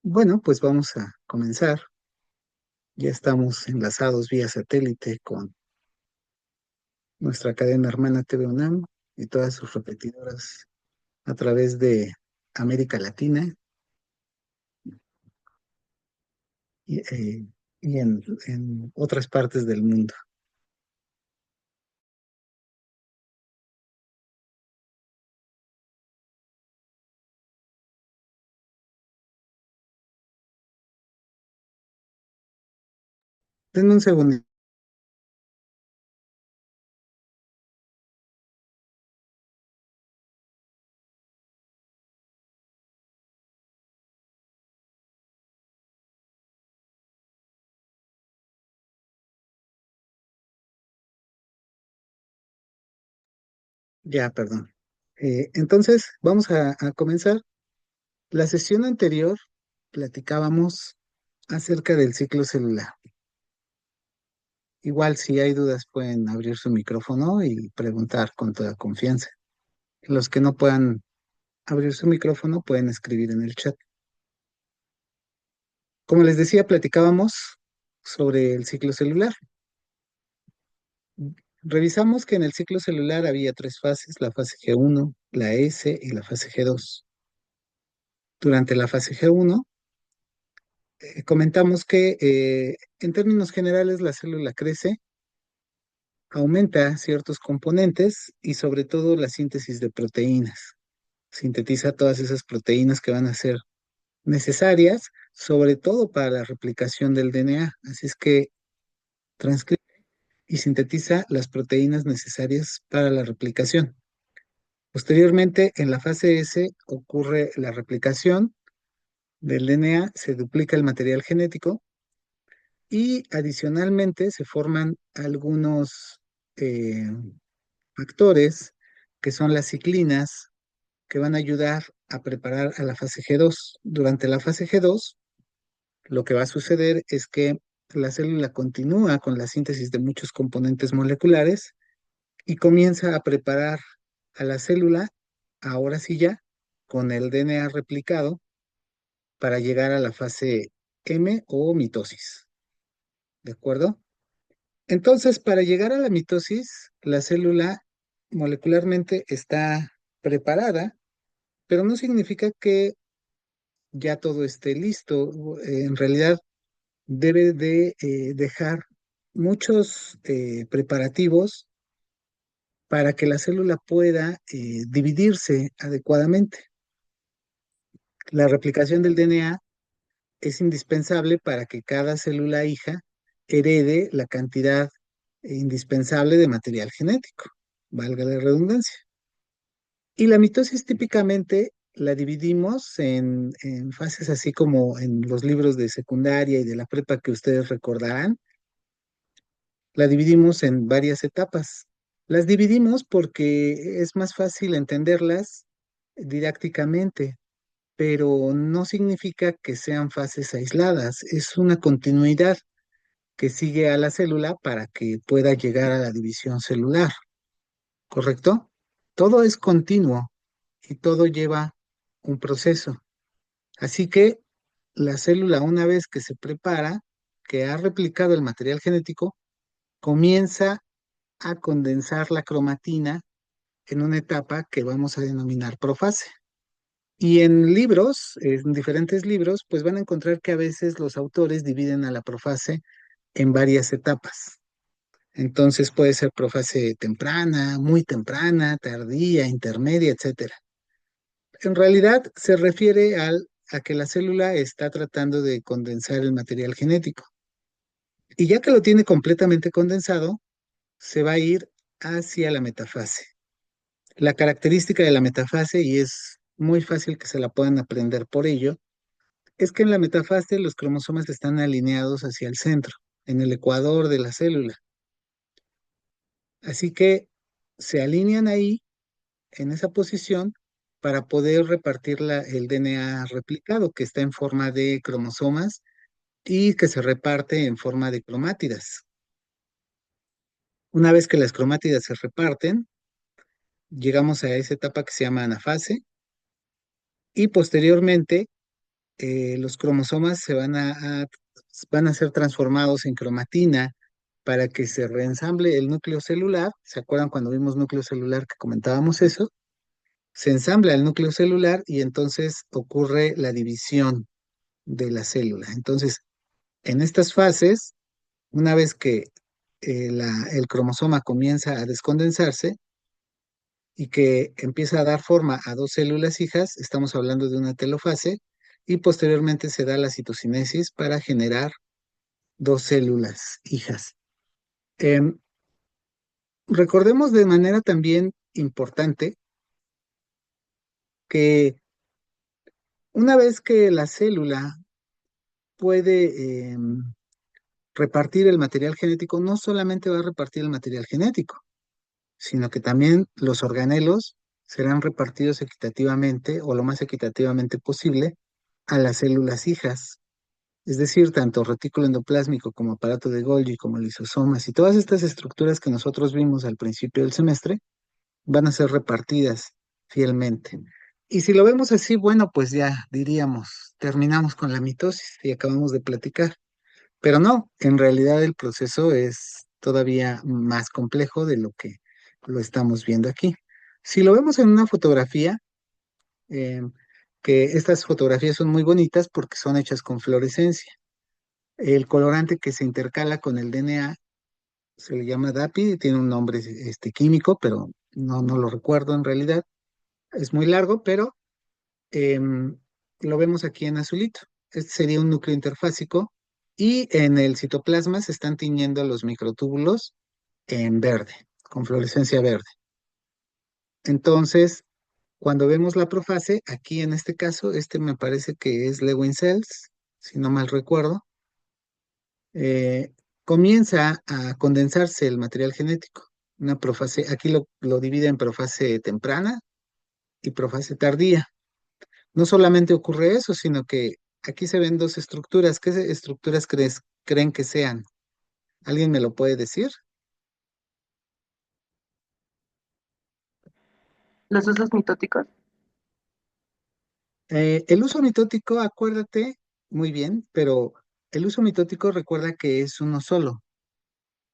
Bueno, pues vamos a comenzar. Ya estamos enlazados vía satélite con nuestra cadena hermana TV UNAM y todas sus repetidoras a través de América Latina y, y en otras partes del mundo. Denme un segundo. Ya, perdón. Entonces, vamos a comenzar. La sesión anterior platicábamos acerca del ciclo celular. Igual, si hay dudas, pueden abrir su micrófono y preguntar con toda confianza. Los que no puedan abrir su micrófono pueden escribir en el chat. Como les decía, platicábamos sobre el ciclo celular. Revisamos que en el ciclo celular había tres fases, la fase G1, la S y la fase G2. Durante la fase G1, comentamos que en términos generales la célula crece, aumenta ciertos componentes y sobre todo la síntesis de proteínas. Sintetiza todas esas proteínas que van a ser necesarias, sobre todo para la replicación del DNA. Así es que transcribe y sintetiza las proteínas necesarias para la replicación. Posteriormente, en la fase S ocurre la replicación del DNA, se duplica el material genético y adicionalmente se forman algunos eh, factores que son las ciclinas que van a ayudar a preparar a la fase G2. Durante la fase G2, lo que va a suceder es que la célula continúa con la síntesis de muchos componentes moleculares y comienza a preparar a la célula, ahora sí ya, con el DNA replicado para llegar a la fase M o mitosis. ¿De acuerdo? Entonces, para llegar a la mitosis, la célula molecularmente está preparada, pero no significa que ya todo esté listo. En realidad, debe de dejar muchos preparativos para que la célula pueda dividirse adecuadamente. La replicación del DNA es indispensable para que cada célula hija herede la cantidad indispensable de material genético, valga la redundancia. Y la mitosis típicamente la dividimos en fases así como en los libros de secundaria y de la prepa que ustedes recordarán, la dividimos en varias etapas. Las dividimos porque es más fácil entenderlas didácticamente, pero no significa que sean fases aisladas, es una continuidad que sigue a la célula para que pueda llegar a la división celular, ¿correcto? Todo es continuo y todo lleva un proceso. Así que la célula, una vez que se prepara, que ha replicado el material genético, comienza a condensar la cromatina en una etapa que vamos a denominar profase. Y en libros, en diferentes libros, pues van a encontrar que a veces los autores dividen a la profase en varias etapas. Entonces puede ser profase temprana, muy temprana, tardía, intermedia, etcétera. En realidad se refiere a que la célula está tratando de condensar el material genético. Y ya que lo tiene completamente condensado, se va a ir hacia la metafase. La característica de la metafase, y es muy fácil que se la puedan aprender por ello, es que en la metafase los cromosomas están alineados hacia el centro, en el ecuador de la célula. Así que se alinean ahí, en esa posición, para poder repartir el DNA replicado, que está en forma de cromosomas y que se reparte en forma de cromátidas. Una vez que las cromátidas se reparten, llegamos a esa etapa que se llama anafase y posteriormente los cromosomas van a ser transformados en cromatina para que se reensamble el núcleo celular. ¿Se acuerdan cuando vimos núcleo celular que comentábamos eso? Se ensambla el núcleo celular y entonces ocurre la división de la célula. Entonces, en estas fases, una vez que el cromosoma comienza a descondensarse y que empieza a dar forma a dos células hijas, estamos hablando de una telofase, y posteriormente se da la citocinesis para generar dos células hijas. Em, Recordemos de manera también importante que una vez que la célula puede repartir el material genético, no solamente va a repartir el material genético, sino que también los organelos serán repartidos equitativamente o lo más equitativamente posible a las células hijas. Es decir, tanto retículo endoplásmico como aparato de Golgi, como lisosomas y todas estas estructuras que nosotros vimos al principio del semestre van a ser repartidas fielmente. Y si lo vemos así, bueno, pues ya diríamos, terminamos con la mitosis y acabamos de platicar. Pero no, en realidad el proceso es todavía más complejo de lo que lo estamos viendo aquí. Si lo vemos en una fotografía, eh, que estas fotografías son muy bonitas porque son hechas con fluorescencia. El colorante que se intercala con el DNA se le llama DAPI, tiene un nombre químico, pero no lo recuerdo en realidad. Es muy largo, pero em, lo vemos aquí en azulito. Este sería un núcleo interfásico y en el citoplasma se están tiñendo los microtúbulos en verde, con fluorescencia verde. Entonces, cuando vemos la profase, aquí en este caso, este me parece que es Lewin cells, si no mal recuerdo, eh, comienza a condensarse el material genético. Una profase, aquí lo divide en profase temprana y profase tardía. No solamente ocurre eso, sino que aquí se ven dos estructuras. ¿Qué estructuras creen que sean? ¿Alguien me lo puede decir? Los usos mitóticos. El uso mitótico, acuérdate, muy bien, pero el uso mitótico recuerda que es uno solo.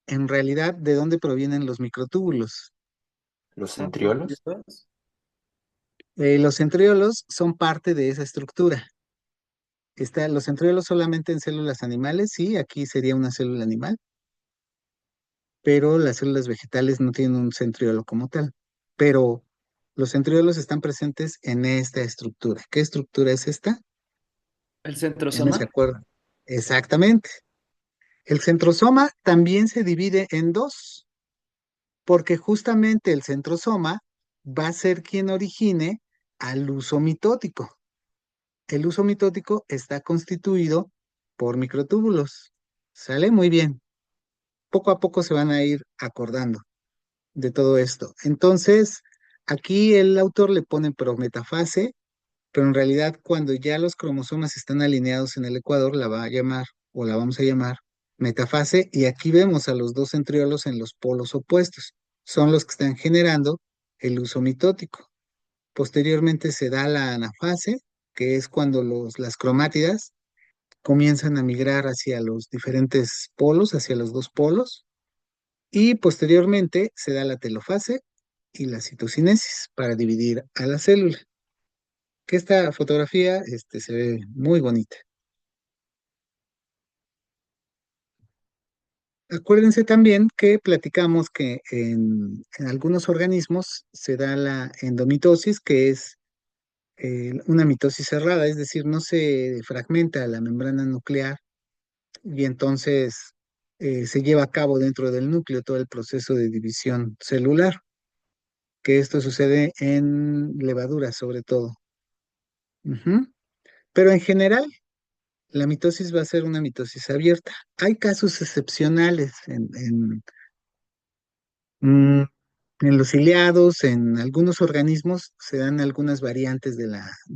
En realidad, ¿de dónde provienen los microtúbulos? Los centriolos. Los centriolos son parte de esa estructura. Los centriolos solamente en células animales, sí, aquí sería una célula animal, pero las células vegetales no tienen un centriolo como tal. Pero los centriolos están presentes en esta estructura. ¿Qué estructura es esta? El Ya no se centrosoma. acuerdan. Exactamente. El centrosoma también se divide en dos, porque justamente el centrosoma va a ser quien origine al uso mitótico. El uso mitótico está constituido por microtúbulos. ¿Sale? Muy bien. Poco a poco se van a ir acordando de todo esto. Entonces, aquí el autor le pone prometafase, pero en realidad cuando ya los cromosomas están alineados en el ecuador, la va a llamar o la vamos a llamar metafase, y aquí vemos a los dos centriolos en los polos opuestos. Son los que están generando el uso mitótico. Posteriormente se da la anafase, que es cuando las cromátidas comienzan a migrar hacia los diferentes polos, hacia los dos polos, y posteriormente se da la telofase y la citocinesis para dividir a la célula. Que esta fotografía se ve muy bonita. Acuérdense también que platicamos que en algunos organismos se da la endomitosis, que es una mitosis cerrada, es decir, no se fragmenta la membrana nuclear y entonces se lleva a cabo dentro del núcleo todo el proceso de división celular, que esto sucede en levaduras sobre todo. Ujú. Pero en general, la mitosis va a ser una mitosis abierta. Hay casos excepcionales mm, en los ciliados, en algunos organismos se dan algunas variantes de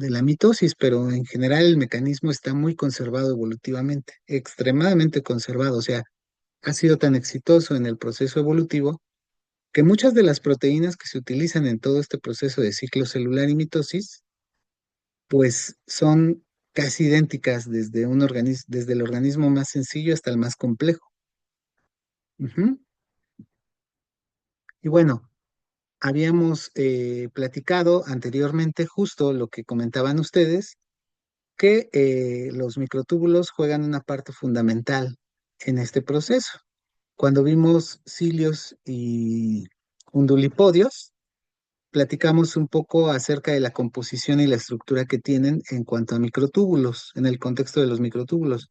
la mitosis, pero en general el mecanismo está muy conservado evolutivamente, extremadamente conservado. O sea, ha sido tan exitoso en el proceso evolutivo que muchas de las proteínas que se utilizan en todo este proceso de ciclo celular y mitosis, pues son casi idénticas desde el organismo más sencillo hasta el más complejo. Ujú. Y bueno, habíamos platicado anteriormente justo lo que comentaban ustedes, que los microtúbulos juegan una parte fundamental en este proceso. Cuando vimos cilios y undulipodios, platicamos un poco acerca de la composición y la estructura que tienen en cuanto a microtúbulos, en el contexto de los microtúbulos.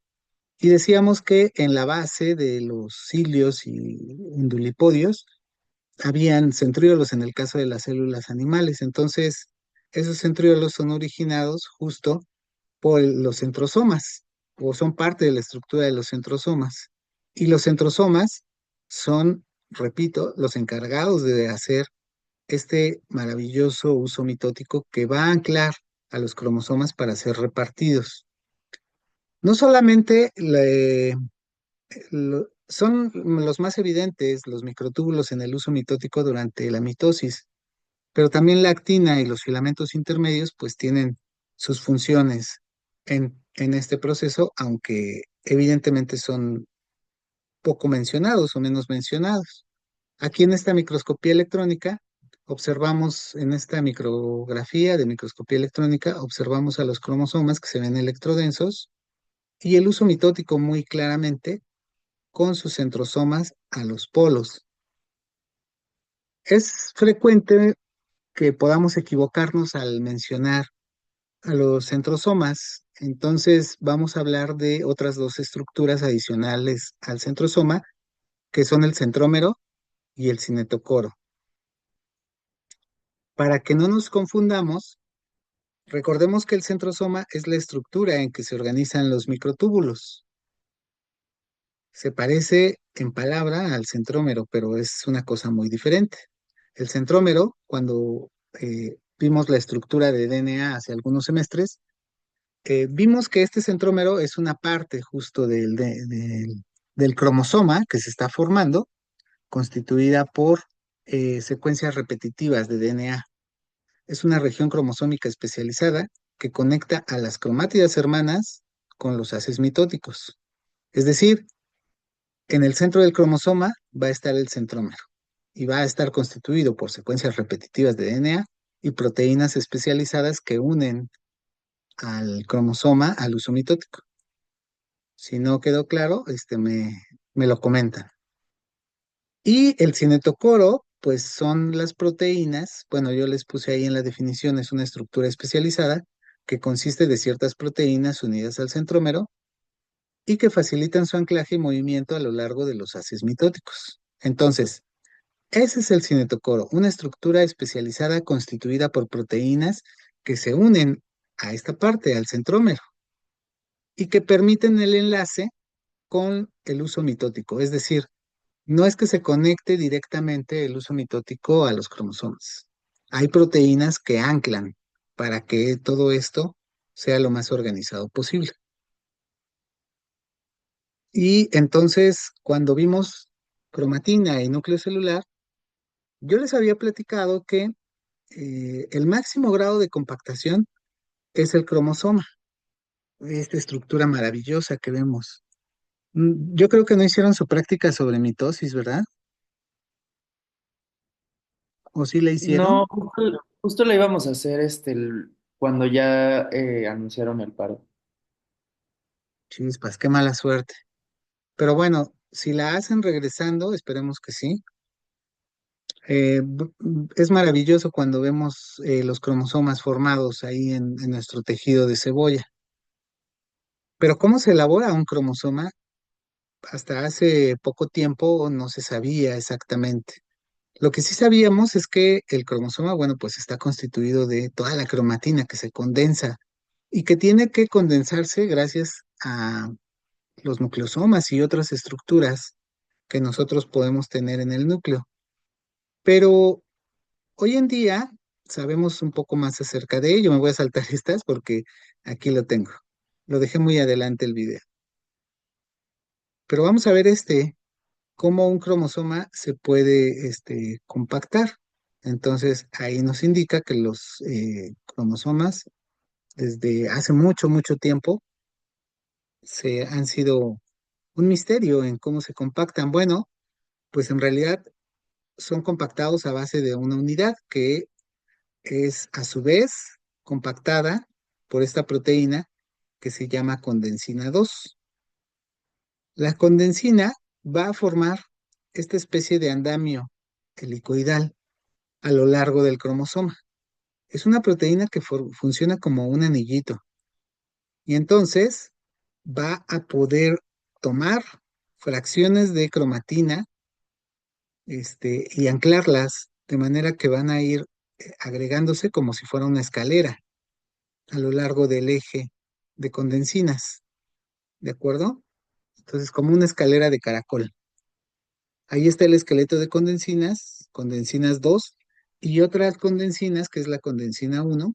Y decíamos que en la base de los cilios y undulipodios habían centriolos en el caso de las células animales. Entonces, esos centriolos son originados justo por los centrosomas, o son parte de la estructura de los centrosomas. Y los centrosomas son, repito, los encargados de hacer este maravilloso uso mitótico que va a anclar a los cromosomas para ser repartidos. No solamente son los más evidentes los microtúbulos en el uso mitótico durante la mitosis, pero también la actina y los filamentos intermedios pues tienen sus funciones en este proceso, aunque evidentemente son poco mencionados o menos mencionados. Aquí en esta microscopía electrónica observamos, en esta micrografía de microscopía electrónica, observamos a los cromosomas que se ven electrodensos y el uso mitótico muy claramente con sus centrosomas a los polos. Es frecuente que podamos equivocarnos al mencionar a los centrosomas, entonces vamos a hablar de otras dos estructuras adicionales al centrosoma, que son el centrómero y el cinetocoro. Para que no nos confundamos, recordemos que el centrosoma es la estructura en que se organizan los microtúbulos. Se parece en palabra al centrómero, pero es una cosa muy diferente. El centrómero, cuando vimos la estructura de DNA hace algunos semestres, vimos que este centrómero es una parte justo del cromosoma que se está formando, constituida por secuencias repetitivas de DNA. Es una región cromosómica especializada que conecta a las cromátidas hermanas con los haces mitóticos. Es decir, en el centro del cromosoma va a estar el centrómero y va a estar constituido por secuencias repetitivas de DNA y proteínas especializadas que unen al cromosoma al uso mitótico. Si no quedó claro, me lo comentan. Y el cinetocoro, pues son las proteínas, bueno, yo les puse ahí en la definición, es una estructura especializada que consiste de ciertas proteínas unidas al centrómero y que facilitan su anclaje y movimiento a lo largo de los haces mitóticos. Entonces, ese es el cinetocoro, una estructura especializada constituida por proteínas que se unen a esta parte, al centrómero, y que permiten el enlace con el uso mitótico. Es decir, no es que se conecte directamente el uso mitótico a los cromosomas. Hay proteínas que anclan para que todo esto sea lo más organizado posible. Y entonces, cuando vimos cromatina y núcleo celular, yo les había platicado que el máximo grado de compactación es el cromosoma, esta estructura maravillosa que vemos. Yo creo que no hicieron su práctica sobre mitosis, ¿verdad? ¿O sí la hicieron? No, justo lo íbamos a hacer cuando ya anunciaron el paro. Chispas, qué mala suerte. Pero bueno, si la hacen regresando, esperemos que sí. Es maravilloso cuando vemos los cromosomas formados ahí en nuestro tejido de cebolla. Pero ¿cómo se elabora un cromosoma? Hasta hace poco tiempo no se sabía exactamente. Lo que sí sabíamos es que el cromosoma, bueno, pues está constituido de toda la cromatina que se condensa y que tiene que condensarse gracias a los nucleosomas y otras estructuras que nosotros podemos tener en el núcleo. Pero hoy en día sabemos un poco más acerca de ello. Me voy a saltar estas porque aquí lo tengo. Lo dejé muy adelante el video. Pero vamos a ver cómo un cromosoma se puede compactar. Entonces ahí nos indica que los cromosomas desde hace mucho, mucho tiempo, han sido un misterio en cómo se compactan. Bueno, pues en realidad son compactados a base de una unidad que es a su vez compactada por esta proteína que se llama condensina 2. La condensina va a formar esta especie de andamio helicoidal a lo largo del cromosoma. Es una proteína que funciona como un anillito y entonces va a poder tomar fracciones de cromatina y anclarlas de manera que van a ir agregándose como si fuera una escalera a lo largo del eje de condensinas, ¿de acuerdo? Entonces, como una escalera de caracol. Ahí está el esqueleto de condensinas, condensinas 2 y otras condensinas, que es la condensina 1,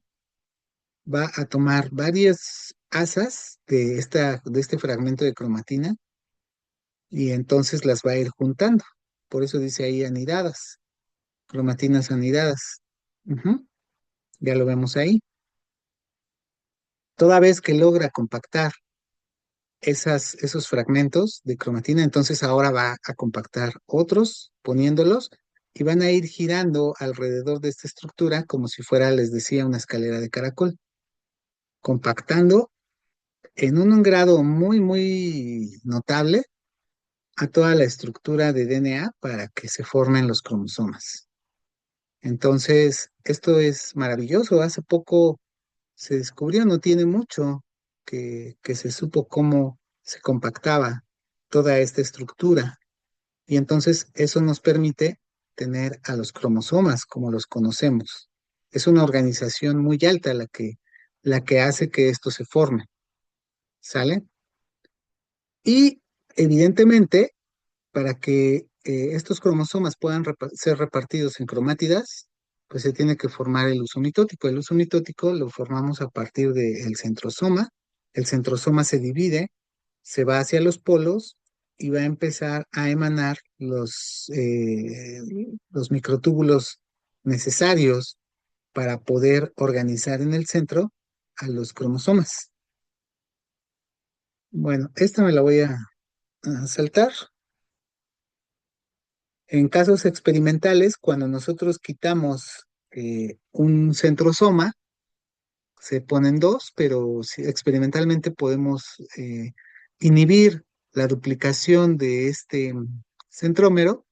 va a tomar varias asas de este fragmento de cromatina y entonces las va a ir juntando. Por eso dice ahí anidadas, cromatinas anidadas. Ujú, ya lo vemos ahí. Toda vez que logra compactar esos fragmentos de cromatina, entonces ahora va a compactar otros, poniéndolos, y van a ir girando alrededor de esta estructura como si fuera, les decía, una escalera de caracol, compactando en un grado muy, muy notable a toda la estructura de DNA para que se formen los cromosomas. Entonces, esto es maravilloso. Hace poco se descubrió, no tiene mucho, que se supo cómo se compactaba toda esta estructura. Y entonces eso nos permite tener a los cromosomas como los conocemos. Es una organización muy alta la que hace que esto se forme. ¿Sale? Y evidentemente, para que estos cromosomas puedan ser repartidos en cromátidas, pues se tiene que formar el uso mitótico. El uso mitótico lo formamos a partir del centrosoma. El centrosoma se divide, se va hacia los polos y va a empezar a emanar los microtúbulos necesarios para poder organizar en el centro a los cromosomas. Bueno, esta me la voy a saltar. En casos experimentales, cuando nosotros quitamos un centrosoma, se ponen dos, pero experimentalmente podemos inhibir la duplicación de este centrómero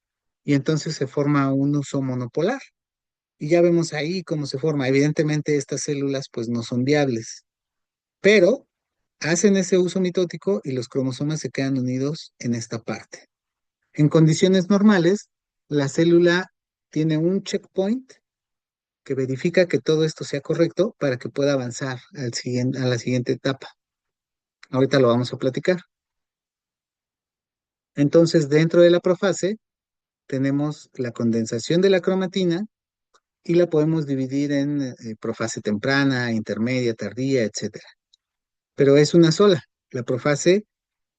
y entonces se forma un uso monopolar. Y ya vemos ahí cómo se forma. Evidentemente estas células pues no son viables, pero hacen ese uso mitótico y los cromosomas se quedan unidos en esta parte. En condiciones normales, la célula tiene un checkpoint que verifica que todo esto sea correcto para que pueda avanzar a la siguiente etapa. Ahorita lo vamos a platicar. Entonces, dentro de la profase, tenemos la condensación de la cromatina y la podemos dividir en profase temprana, intermedia, tardía, etcétera. Pero es una sola. La profase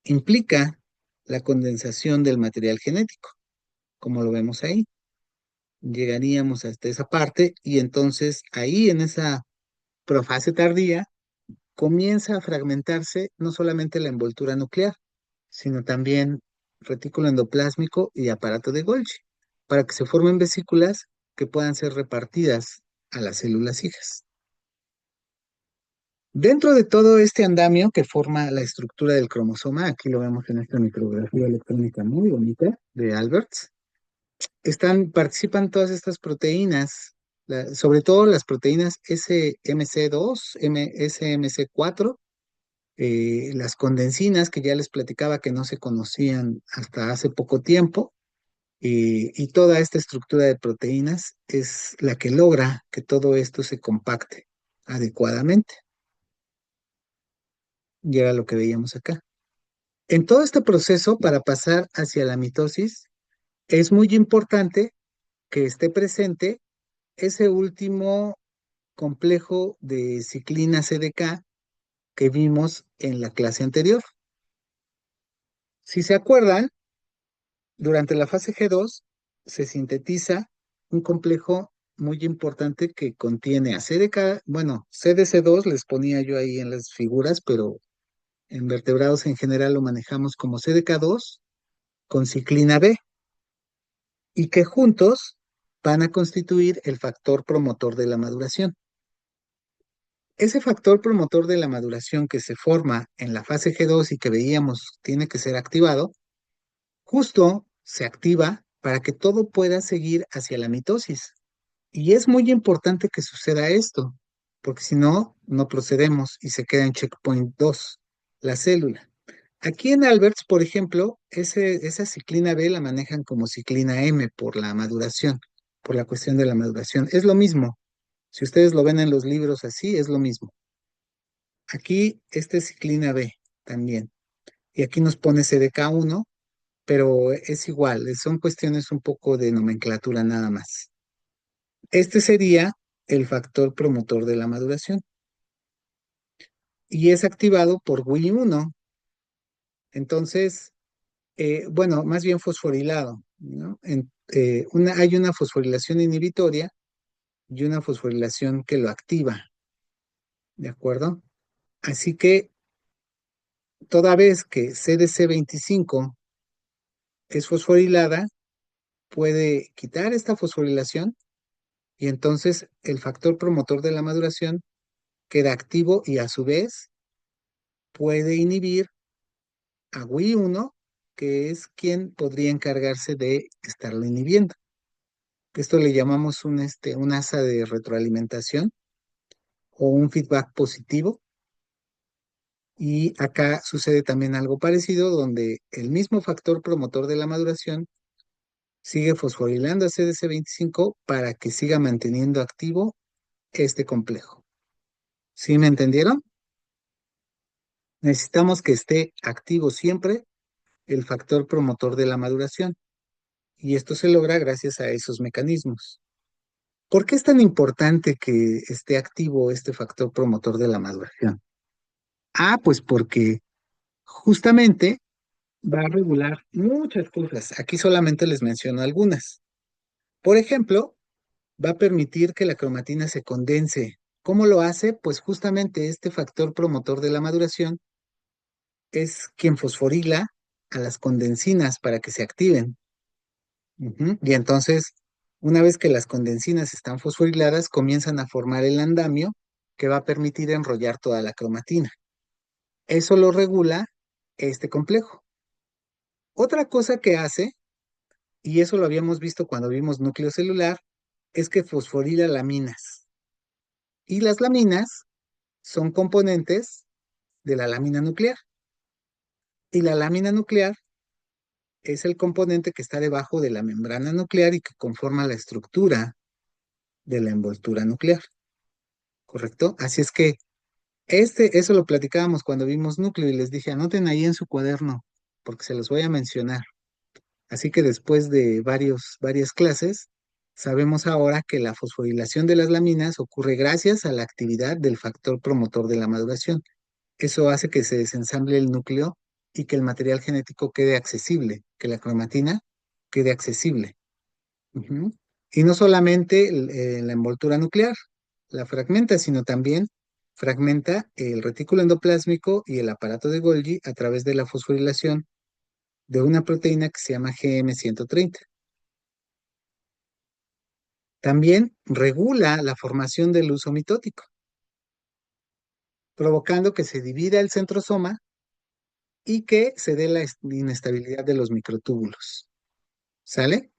implica la condensación del material genético, como lo vemos ahí. Llegaríamos hasta esa parte y entonces ahí en esa profase tardía comienza a fragmentarse no solamente la envoltura nuclear, sino también retículo endoplásmico y aparato de Golgi, para que se formen vesículas que puedan ser repartidas a las células hijas. Dentro de todo este andamio que forma la estructura del cromosoma, aquí lo vemos en esta micrografía electrónica muy bonita de Alberts, participan todas estas proteínas, sobre todo las proteínas SMC2, SMC4, las condensinas que ya les platicaba que no se conocían hasta hace poco tiempo, y toda esta estructura de proteínas es la que logra que todo esto se compacte adecuadamente. Y era lo que veíamos acá. En todo este proceso, para pasar hacia la mitosis, es muy importante que esté presente ese último complejo de ciclina CDK que vimos en la clase anterior. Si se acuerdan, durante la fase G2 se sintetiza un complejo muy importante que contiene a CDK, bueno, CDC2 les ponía yo ahí en las figuras, pero en vertebrados en general lo manejamos como CDK2 con ciclina B y que juntos van a constituir el factor promotor de la maduración. Ese factor promotor de la maduración que se forma en la fase G2 y que veíamos tiene que ser activado, justo se activa para que todo pueda seguir hacia la mitosis. Y es muy importante que suceda esto, porque si no, no procedemos y se queda en checkpoint 2 la célula. Aquí en Alberts, por ejemplo, esa ciclina B la manejan como ciclina M por la maduración, por la cuestión de la maduración. Es lo mismo. Si ustedes lo ven en los libros así, es lo mismo. Aquí esta es ciclina B también. Y aquí nos pone CDK1, pero es igual, son cuestiones un poco de nomenclatura nada más. Este sería el factor promotor de la maduración y es activado por Wi1. Entonces, bueno, más bien fosforilado, ¿no? Hay una fosforilación inhibitoria y una fosforilación que lo activa, ¿de acuerdo? Así que toda vez que CDC25 es fosforilada, puede quitar esta fosforilación y entonces el factor promotor de la maduración queda activo y a su vez puede inhibir a Wi1, que es quien podría encargarse de estarlo inhibiendo. Esto le llamamos un asa de retroalimentación o un feedback positivo. Y acá sucede también algo parecido, donde el mismo factor promotor de la maduración sigue fosforilando a CDC25 para que siga manteniendo activo este complejo. ¿Sí me entendieron? Necesitamos que esté activo siempre el factor promotor de la maduración. Y esto se logra gracias a esos mecanismos. ¿Por qué es tan importante que esté activo este factor promotor de la maduración? Ah, pues porque justamente va a regular muchas cosas. Aquí solamente les menciono algunas. Por ejemplo, va a permitir que la cromatina se condense. ¿Cómo lo hace? Pues justamente este factor promotor de la maduración es quien fosforila a las condensinas para que se activen. Ujú. Y entonces, una vez que las condensinas están fosforiladas, comienzan a formar el andamio que va a permitir enrollar toda la cromatina. Eso lo regula este complejo. Otra cosa que hace, y eso lo habíamos visto cuando vimos núcleo celular, es que fosforila laminas. Y las laminas son componentes de la lámina nuclear. Y la lámina nuclear es el componente que está debajo de la membrana nuclear y que conforma la estructura de la envoltura nuclear. ¿Correcto? Así es que eso lo platicábamos cuando vimos núcleo y les dije, anoten ahí en su cuaderno, porque se los voy a mencionar. Así que después de varias clases, sabemos ahora que la fosforilación de las laminas ocurre gracias a la actividad del factor promotor de la maduración. Eso hace que se desensamble el núcleo y que el material genético quede accesible, que la cromatina quede accesible. Ujú. Y no solamente la envoltura nuclear la fragmenta, sino también fragmenta el retículo endoplásmico y el aparato de Golgi a través de la fosforilación de una proteína que se llama GM130. También regula la formación del uso mitótico, provocando que se divida el centrosoma y que se dé la inestabilidad de los microtúbulos. ¿Sale?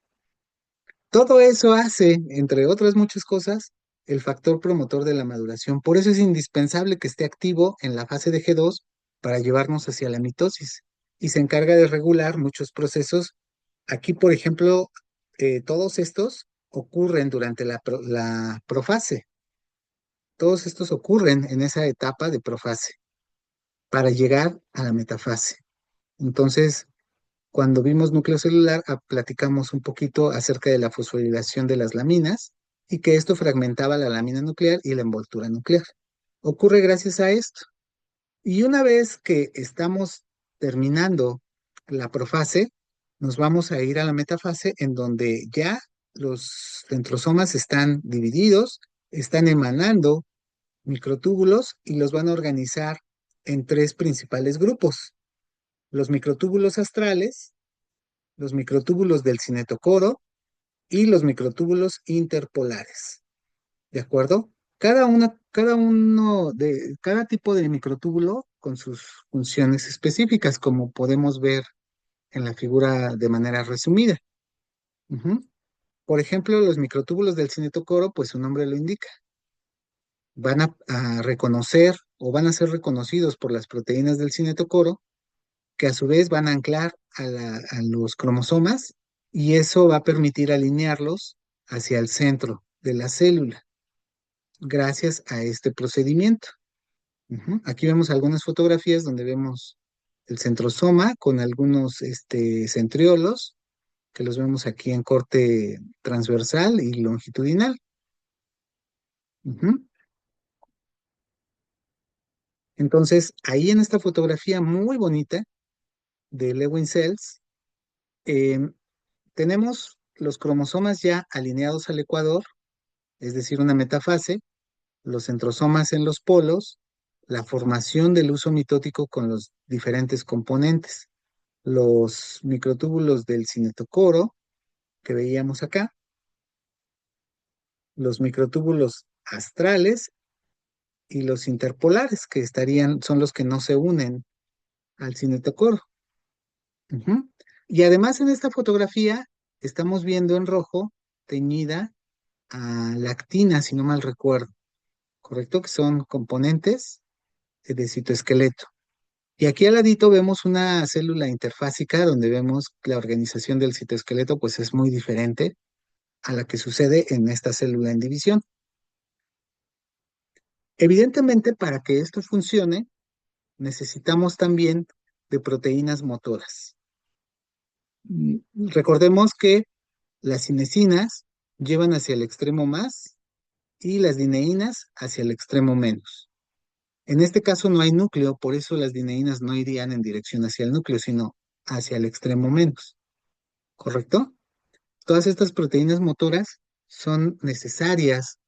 Todo eso hace, entre otras muchas cosas, el factor promotor de la maduración. Por eso es indispensable que esté activo en la fase de G2 para llevarnos hacia la mitosis. Y se encarga de regular muchos procesos. Aquí, por ejemplo, todos estos ocurren durante la profase. Todos estos ocurren en esa etapa de profase para llegar a la metafase. Entonces, cuando vimos núcleo celular, platicamos un poquito acerca de la fosforilación de las laminas y que esto fragmentaba la lámina nuclear y la envoltura nuclear. Ocurre gracias a esto. Y una vez que estamos terminando la profase, nos vamos a ir a la metafase en donde ya los centrosomas están divididos, están emanando microtúbulos y los van a organizar en tres principales grupos: los microtúbulos astrales, los microtúbulos del cinetocoro y los microtúbulos interpolares. ¿De acuerdo? Cada tipo de microtúbulo con sus funciones específicas, como podemos ver en la figura de manera resumida. Ujú. Por ejemplo, los microtúbulos del cinetocoro, pues su nombre lo indica, van a reconocer o van a ser reconocidos por las proteínas del cinetocoro, que a su vez van a anclar a los cromosomas, y eso va a permitir alinearlos hacia el centro de la célula gracias a este procedimiento. Ujú. Aquí vemos algunas fotografías donde vemos el centrosoma con algunos centriolos, que los vemos aquí en corte transversal y longitudinal. Ujú. Entonces, ahí en esta fotografía muy bonita de Lewin Cells, em, tenemos los cromosomas ya alineados al ecuador, es decir, una metafase, los centrosomas en los polos, la formación del uso mitótico con los diferentes componentes, los microtúbulos del cinetocoro que veíamos acá, los microtúbulos astrales y los interpolares, que son los que no se unen al cinetocoro. Ujú. Y además en esta fotografía estamos viendo en rojo teñida a lactina, si no mal recuerdo, ¿correcto? Que son componentes de citoesqueleto. Y aquí al ladito vemos una célula interfásica donde vemos que la organización del citoesqueleto pues es muy diferente a la que sucede en esta célula en división. Evidentemente, para que esto funcione, necesitamos también de proteínas motoras. Recordemos que las cinesinas llevan hacia el extremo más y las dineínas hacia el extremo menos. En este caso no hay núcleo, por eso las dineínas no irían en dirección hacia el núcleo, sino hacia el extremo menos, ¿correcto? Todas estas proteínas motoras son necesarias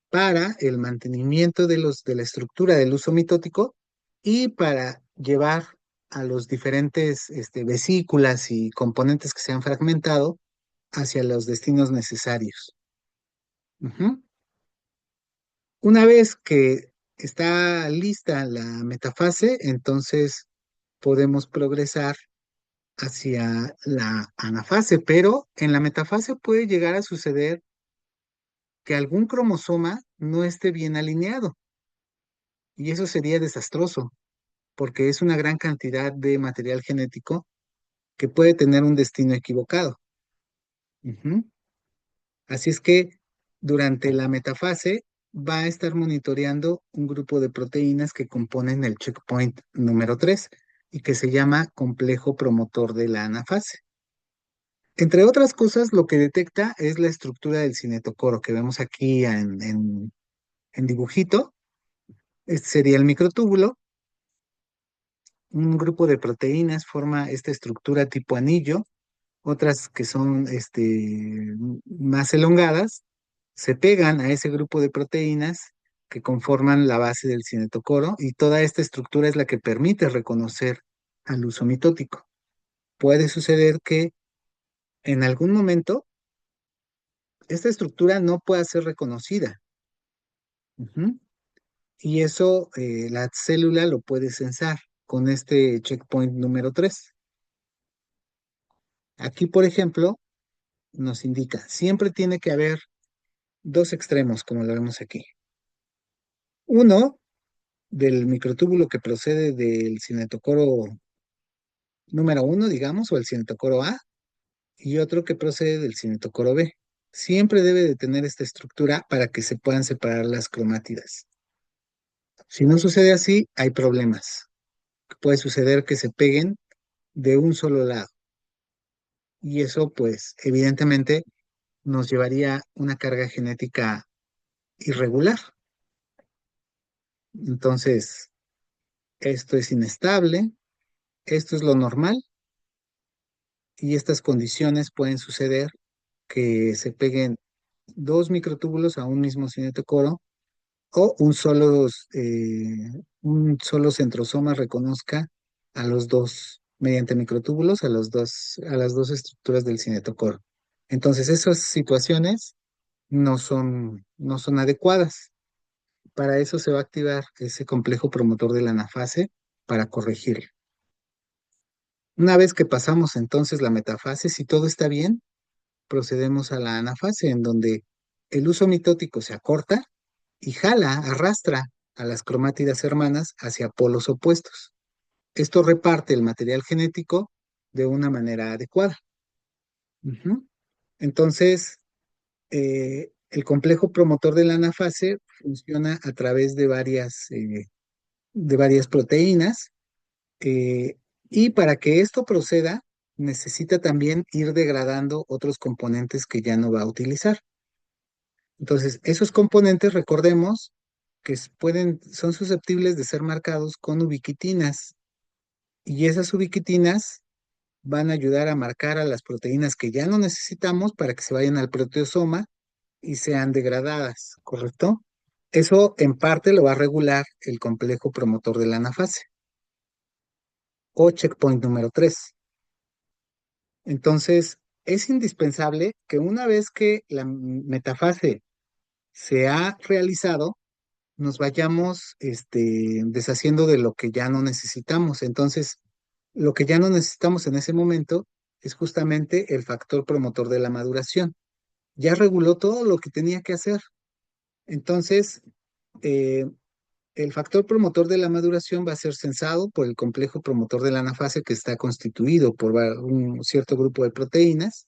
para el mantenimiento de la estructura del uso mitótico y para llevar a los diferentes vesículas y componentes que se han fragmentado hacia los destinos necesarios. Ujú. Una vez que está lista la metafase, entonces podemos progresar hacia la anafase, pero en la metafase puede llegar a suceder que algún cromosoma no esté bien alineado, y eso sería desastroso porque es una gran cantidad de material genético que puede tener un destino equivocado. Ujú. Así es que durante la metafase va a estar monitoreando un grupo de proteínas que componen el checkpoint número 3 y que se llama complejo promotor de la anafase. Entre otras cosas, lo que detecta es la estructura del cinetocoro que vemos aquí en dibujito. Este sería el microtúbulo. Un grupo de proteínas forma esta estructura tipo anillo, otras que son más elongadas, se pegan a ese grupo de proteínas que conforman la base del cinetocoro, y toda esta estructura es la que permite reconocer al uso mitótico. Puede suceder que en algún momento esta estructura no pueda ser reconocida. Ujú. Y eso la célula lo puede censar con este checkpoint número 3. Aquí, por ejemplo, nos indica, siempre tiene que haber dos extremos, como lo vemos aquí. Uno del microtúbulo que procede del cinetocoro número 1, digamos, o el cinetocoro A, y otro que procede del cinetocoro B. Siempre debe de tener esta estructura para que se puedan separar las cromátidas. Si no sucede así, hay problemas. Puede suceder que se peguen de un solo lado, y eso, pues, evidentemente nos llevaría una carga genética irregular. Entonces, esto es inestable, esto es lo normal, y estas condiciones pueden suceder que se peguen dos microtúbulos a un mismo cinetocoro o un solo centrosoma reconozca a los dos mediante microtúbulos a las dos estructuras del cinetocoro. Entonces, esas situaciones no son adecuadas. Para eso se va a activar ese complejo promotor de la anafase para corregirlo. Una vez que pasamos entonces la metafase, si todo está bien, procedemos a la anafase, en donde el uso mitótico se acorta y arrastra a las cromátidas hermanas hacia polos opuestos. Esto reparte el material genético de una manera adecuada. Ujú. Entonces, el complejo promotor de la anafase funciona a través de varias proteínas, eh, y para que esto proceda, necesita también ir degradando otros componentes que ya no va a utilizar. Entonces, esos componentes, recordemos que son susceptibles de ser marcados con ubiquitinas, y esas ubiquitinas van a ayudar a marcar a las proteínas que ya no necesitamos para que se vayan al proteosoma y sean degradadas, ¿correcto? Eso en parte lo va a regular el complejo promotor de la anafase o checkpoint número 3. Entonces, es indispensable que una vez que la metafase se ha realizado, nos vayamos deshaciendo de lo que ya no necesitamos. Entonces, lo que ya no necesitamos en ese momento es justamente el factor promotor de la maduración. Ya reguló todo lo que tenía que hacer. Entonces, eh, el factor promotor de la maduración va a ser sensado por el complejo promotor de la anafase, que está constituido por un cierto grupo de proteínas.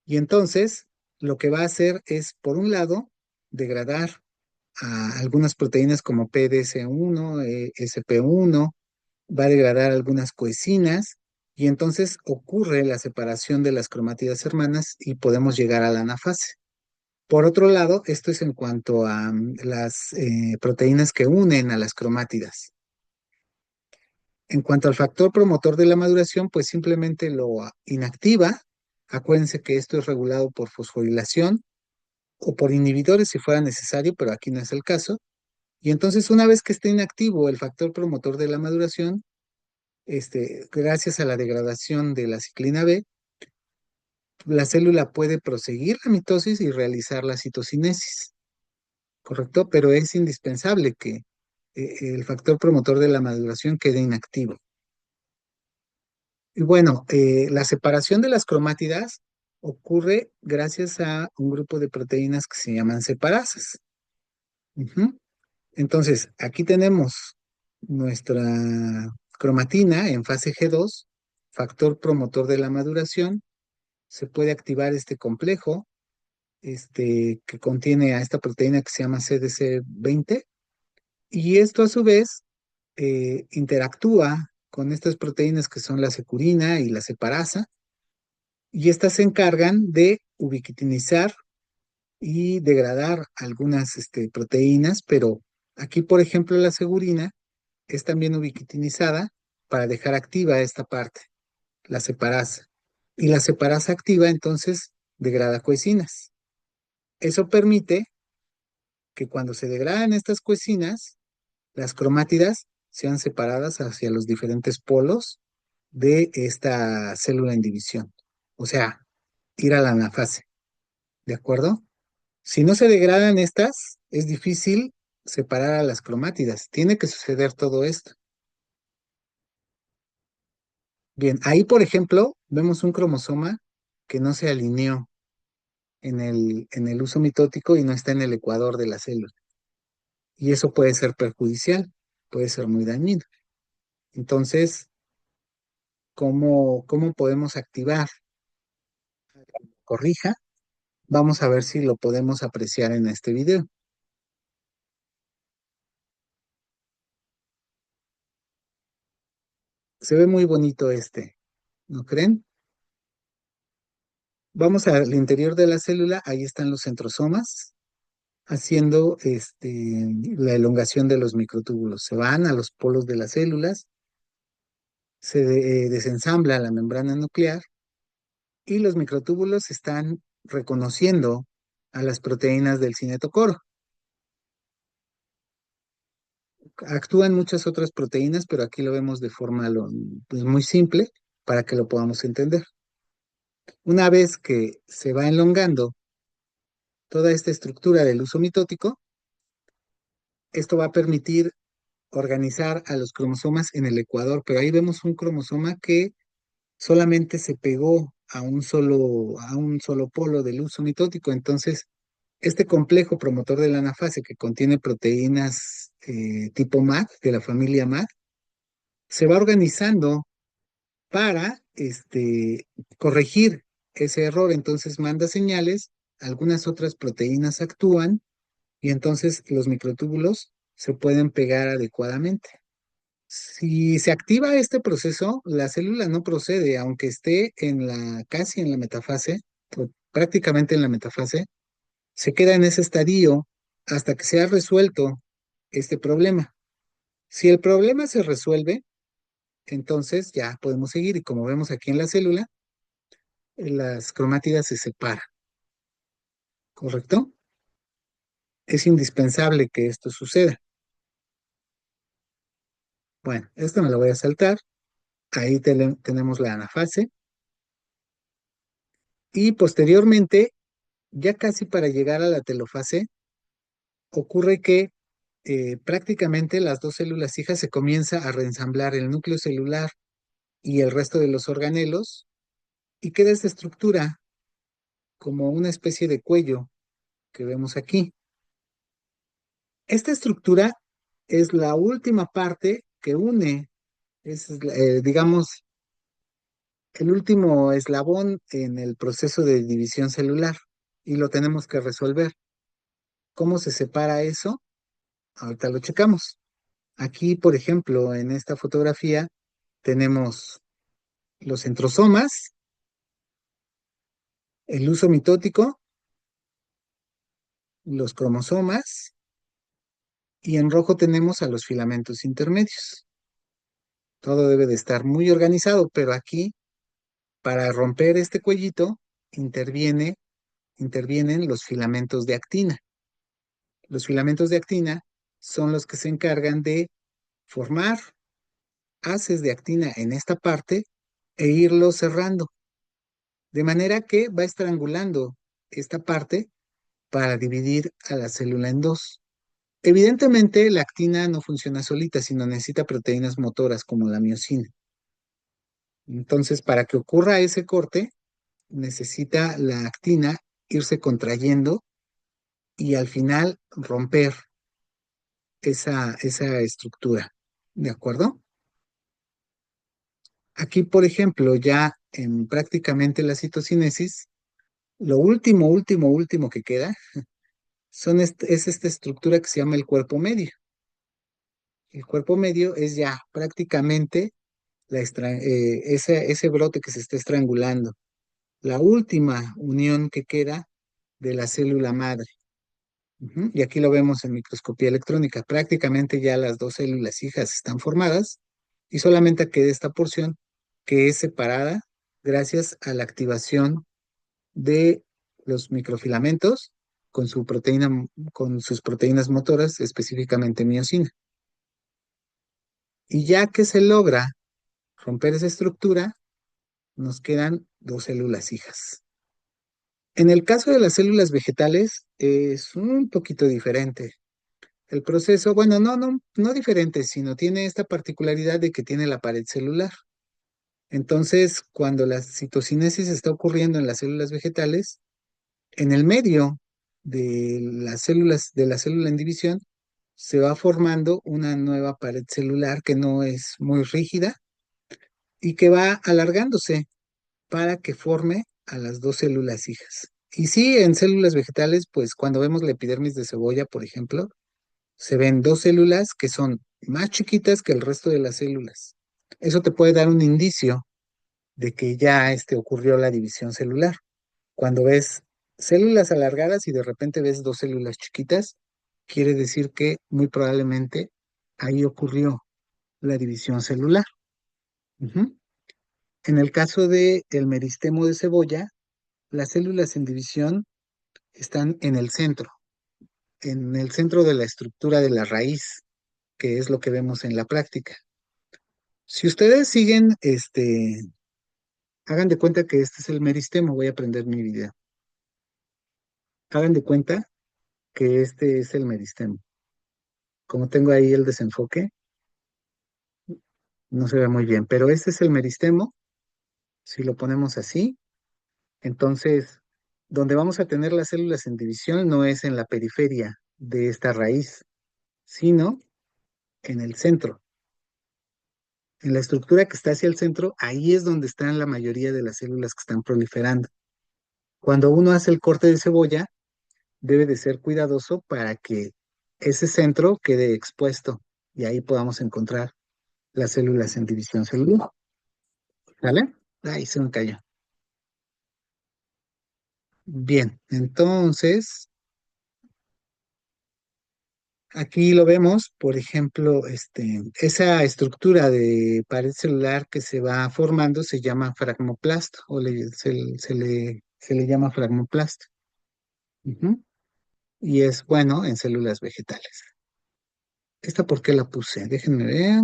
Y entonces, lo que va a hacer es, por un lado, degradar a algunas proteínas como PDS1, SP1, va a degradar algunas coecinas, y entonces ocurre la separación de las cromátidas hermanas y podemos llegar a la anafase. Por otro lado, esto es en cuanto a las proteínas que unen a las cromátidas. En cuanto al factor promotor de la maduración, pues simplemente lo inactiva. Acuérdense que esto es regulado por fosforilación o por inhibidores si fuera necesario, pero aquí no es el caso. Y entonces, una vez que esté inactivo el factor promotor de la maduración, gracias a la degradación de la ciclina B, la célula puede proseguir la mitosis y realizar la citocinesis, ¿correcto? Pero es indispensable que el factor promotor de la maduración quede inactivo. Y bueno, la separación de las cromátidas ocurre gracias a un grupo de proteínas que se llaman separasas. Ujú. Entonces, aquí tenemos nuestra cromatina en fase G2, factor promotor de la maduración. Se puede activar este complejo, que contiene a esta proteína que se llama CDC20, y esto a su vez interactúa con estas proteínas que son la securina y la separasa, y estas se encargan de ubiquitinizar y degradar algunas proteínas, pero aquí, por ejemplo, la segurina es también ubiquitinizada para dejar activa esta parte, la separasa. Y la separasa activa entonces degrada coecinas. Eso permite que cuando se degradan estas coecinas, las cromátidas sean separadas hacia los diferentes polos de esta célula en división. O sea, ir a la anafase, ¿de acuerdo? Si no se degradan estas, es difícil separar a las cromátidas. Tiene que suceder todo esto. Bien, ahí por ejemplo vemos un cromosoma que no se alineó en el uso mitótico y no está en el ecuador de la célula. Y eso puede ser perjudicial, puede ser muy dañino. Entonces, ¿cómo podemos activar? Corrija. Vamos a ver si lo podemos apreciar en este video. Se ve muy bonito ¿no creen? Vamos al interior de la célula, ahí están los centrosomas, haciendo la elongación de los microtúbulos. Se van a los polos de las células, se desensambla la membrana nuclear y los microtúbulos están reconociendo a las proteínas del cinetocoro. Actúan muchas otras proteínas, pero aquí lo vemos de forma pues, muy simple para que lo podamos entender. Una vez que se va elongando toda esta estructura del uso mitótico, esto va a permitir organizar a los cromosomas en el ecuador, pero ahí vemos un cromosoma que solamente se pegó a un solo polo del uso mitótico. Entonces, este complejo promotor de la anafase que contiene proteínas tipo MAD, de la familia MAD, se va organizando para corregir ese error. Entonces manda señales, algunas otras proteínas actúan y entonces los microtúbulos se pueden pegar adecuadamente. Si se activa este proceso, la célula no procede, aunque esté casi en la metafase, o prácticamente en la metafase, se queda en ese estadio hasta que se ha resuelto este problema. Si el problema se resuelve, entonces ya podemos seguir y como vemos aquí en la célula, las cromátidas se separan, ¿correcto? Es indispensable que esto suceda. Bueno, esto me lo voy a saltar. Ahí tenemos la anafase. Y posteriormente, ya casi para llegar a la telofase, ocurre que prácticamente las dos células hijas se comienza a reensamblar el núcleo celular y el resto de los organelos y queda esta estructura como una especie de cuello que vemos aquí. Esta estructura es la última parte que une, digamos, el último eslabón en el proceso de división celular y lo tenemos que resolver. ¿Cómo se separa eso? Ahorita lo checamos. Aquí, por ejemplo, en esta fotografía tenemos los centrosomas, el uso mitótico, los cromosomas y en rojo tenemos a los filamentos intermedios. Todo debe de estar muy organizado, pero aquí, para romper este cuellito, intervienen los filamentos de actina. Los filamentos de actina son los que se encargan de formar haces de actina en esta parte e irlo cerrando, de manera que va estrangulando esta parte para dividir a la célula en dos. Evidentemente, la actina no funciona solita, sino necesita proteínas motoras como la miosina. Entonces, para que ocurra ese corte, necesita la actina irse contrayendo y al final romper esa estructura. ¿De acuerdo? Aquí, por ejemplo, ya en prácticamente la citocinesis, lo último que queda es esta estructura que se llama el cuerpo medio. El cuerpo medio es ya prácticamente ese brote que se está estrangulando, la última unión que queda de la célula madre. Ujú. Y aquí lo vemos en microscopía electrónica. Prácticamente ya las dos células hijas están formadas y solamente queda esta porción que es separada gracias a la activación de los microfilamentos con sus proteínas motoras, específicamente miosina. Y ya que se logra romper esa estructura, nos quedan dos células hijas. En el caso de las células vegetales es un poquito diferente. El proceso, bueno, no diferente, sino tiene esta particularidad de que tiene la pared celular. Entonces, cuando la citocinesis está ocurriendo en las células vegetales, en el medio de las células, de la célula en división, se va formando una nueva pared celular que no es muy rígida y que va alargándose para que forme a las dos células hijas. Y sí, en células vegetales, pues cuando vemos la epidermis de cebolla, por ejemplo, se ven dos células que son más chiquitas que el resto de las células. Eso te puede dar un indicio de que ya ocurrió la división celular. Cuando ves células alargadas y de repente ves dos células chiquitas, quiere decir que muy probablemente ahí ocurrió la división celular. Ujú. En el caso del meristemo de cebolla, Las células en división están en el centro de la estructura de la raíz, que es lo que vemos en la práctica. Si ustedes siguen, hagan de cuenta que este es el meristemo, voy a prender mi video. Hagan de cuenta que este es el meristemo. Como tengo ahí el desenfoque, no se ve muy bien, pero este es el meristemo. Si lo ponemos así, entonces, donde vamos a tener las células en división no es en la periferia de esta raíz, sino en el centro. En la estructura que está hacia el centro, ahí es donde están la mayoría de las células que están proliferando. Cuando uno hace el corte de cebolla, debe de ser cuidadoso para que ese centro quede expuesto y ahí podamos encontrar las células en división celular. ¿Vale? Ahí se me cayó. Bien, entonces, aquí lo vemos, por ejemplo, esa estructura de pared celular que se va formando se llama fragmoplasto o se le llama fragmoplasto. Ujú. Y es bueno en células vegetales. ¿Esta por qué la puse? Déjenme ver.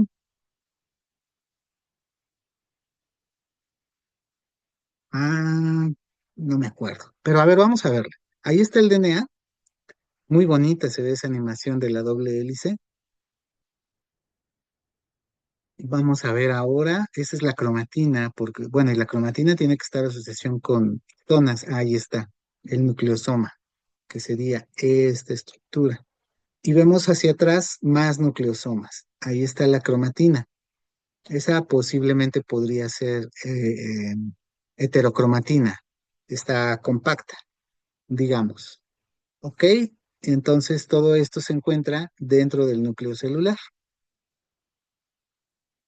Ah, no me acuerdo. Pero a ver, vamos a verla. Ahí está el DNA. Muy bonita se ve esa animación de la doble hélice. Vamos a ver ahora, esa es la cromatina, porque, bueno, y la cromatina tiene que estar en asociación con zonas. Ahí está, el nucleosoma, que sería esta estructura. Y vemos hacia atrás más nucleosomas. Ahí está la cromatina. Esa posiblemente podría ser heterocromatina. Está compacta, digamos. ¿Ok? Entonces todo esto se encuentra dentro del núcleo celular.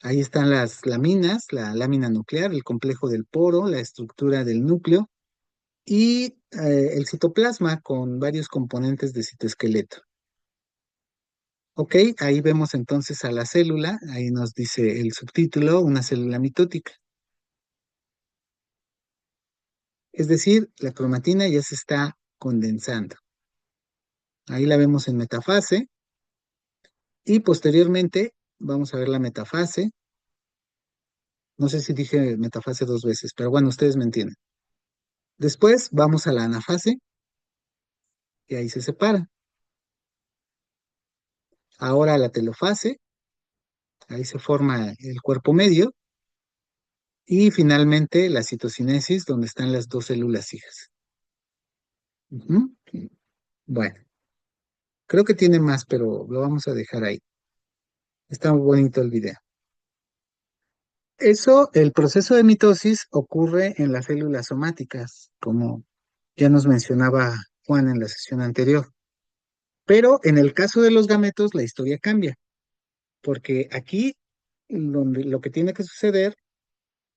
Ahí están las laminas, la lámina nuclear, el complejo del poro, la estructura del núcleo y el citoplasma con varios componentes de citoesqueleto. Ok, ahí vemos entonces a la célula, ahí nos dice el subtítulo, una célula mitótica. Es decir, la cromatina ya se está condensando. Ahí la vemos en metafase y posteriormente vamos a ver la metafase. No sé si dije metafase dos veces, pero bueno, ustedes me entienden. Después vamos a la anafase y ahí se separa. Ahora la telofase, ahí se forma el cuerpo medio. Y finalmente la citocinesis, donde están las dos células hijas. Ujú. Bueno, creo que tiene más, pero lo vamos a dejar ahí. Está muy bonito el video. Eso, el proceso de mitosis ocurre en las células somáticas, como ya nos mencionaba Juan en la sesión anterior. Pero en el caso de los gametos, la historia cambia, porque aquí lo que tiene que suceder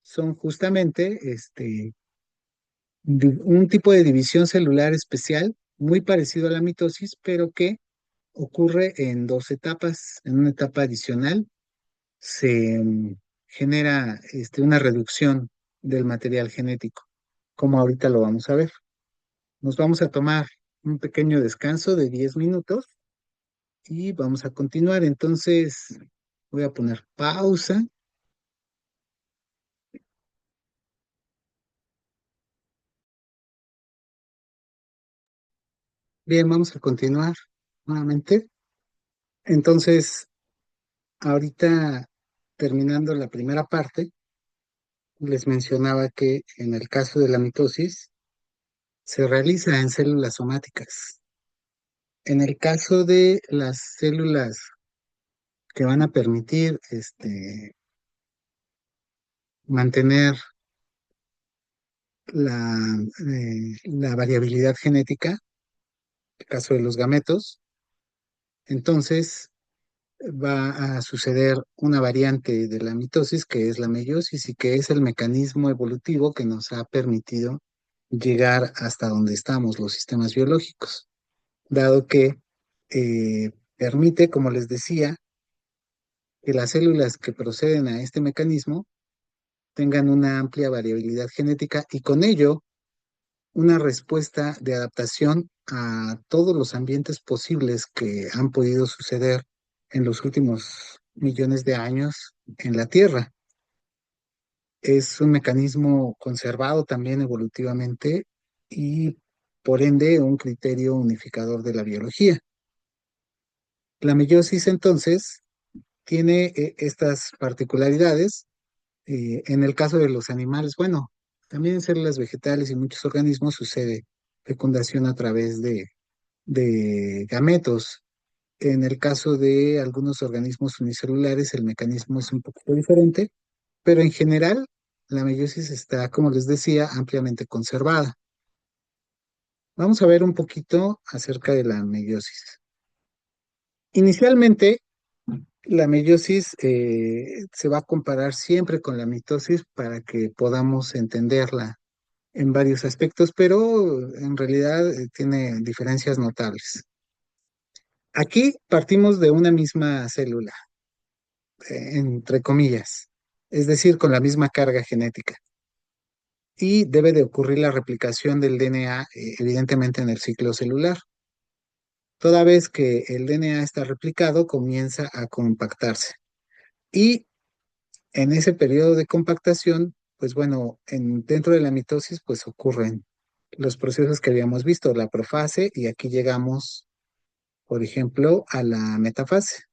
son justamente un tipo de división celular especial, muy parecido a la mitosis, pero que ocurre en dos etapas. En una etapa adicional se genera una reducción del material genético, como ahorita lo vamos a ver. Nos vamos a tomar un pequeño descanso de 10 minutos y vamos a continuar. Entonces, voy a poner pausa. Bien, vamos a continuar nuevamente. Entonces, ahorita terminando la primera parte, les mencionaba que en el caso de la mitosis se realiza en células somáticas. En el caso de las células que van a permitir mantener la variabilidad genética, en el caso de los gametos, entonces va a suceder una variante de la mitosis que es la meiosis y que es el mecanismo evolutivo que nos ha permitido llegar hasta donde estamos, los sistemas biológicos, dado que permite, como les decía, que las células que proceden a este mecanismo tengan una amplia variabilidad genética y con ello una respuesta de adaptación a todos los ambientes posibles que han podido suceder en los últimos millones de años en la Tierra. Es un mecanismo conservado también evolutivamente y por ende un criterio unificador de la biología. La meiosis entonces tiene estas particularidades. En el caso de los animales, bueno, también en células vegetales y muchos organismos sucede fecundación a través de gametos. En el caso de algunos organismos unicelulares, el mecanismo es un poco diferente, pero en general la meiosis está, como les decía, ampliamente conservada. Vamos a ver un poquito acerca de la meiosis. Inicialmente, la meiosis se va a comparar siempre con la mitosis para que podamos entenderla en varios aspectos, pero en realidad tiene diferencias notables. Aquí partimos de una misma célula, entre comillas, es decir, con la misma carga genética. Y debe de ocurrir la replicación del DNA, evidentemente en el ciclo celular. Toda vez que el DNA está replicado, comienza a compactarse. Y en ese periodo de compactación, pues bueno, dentro de la mitosis, pues ocurren los procesos que habíamos visto, la profase, y aquí llegamos, por ejemplo, a la metafase.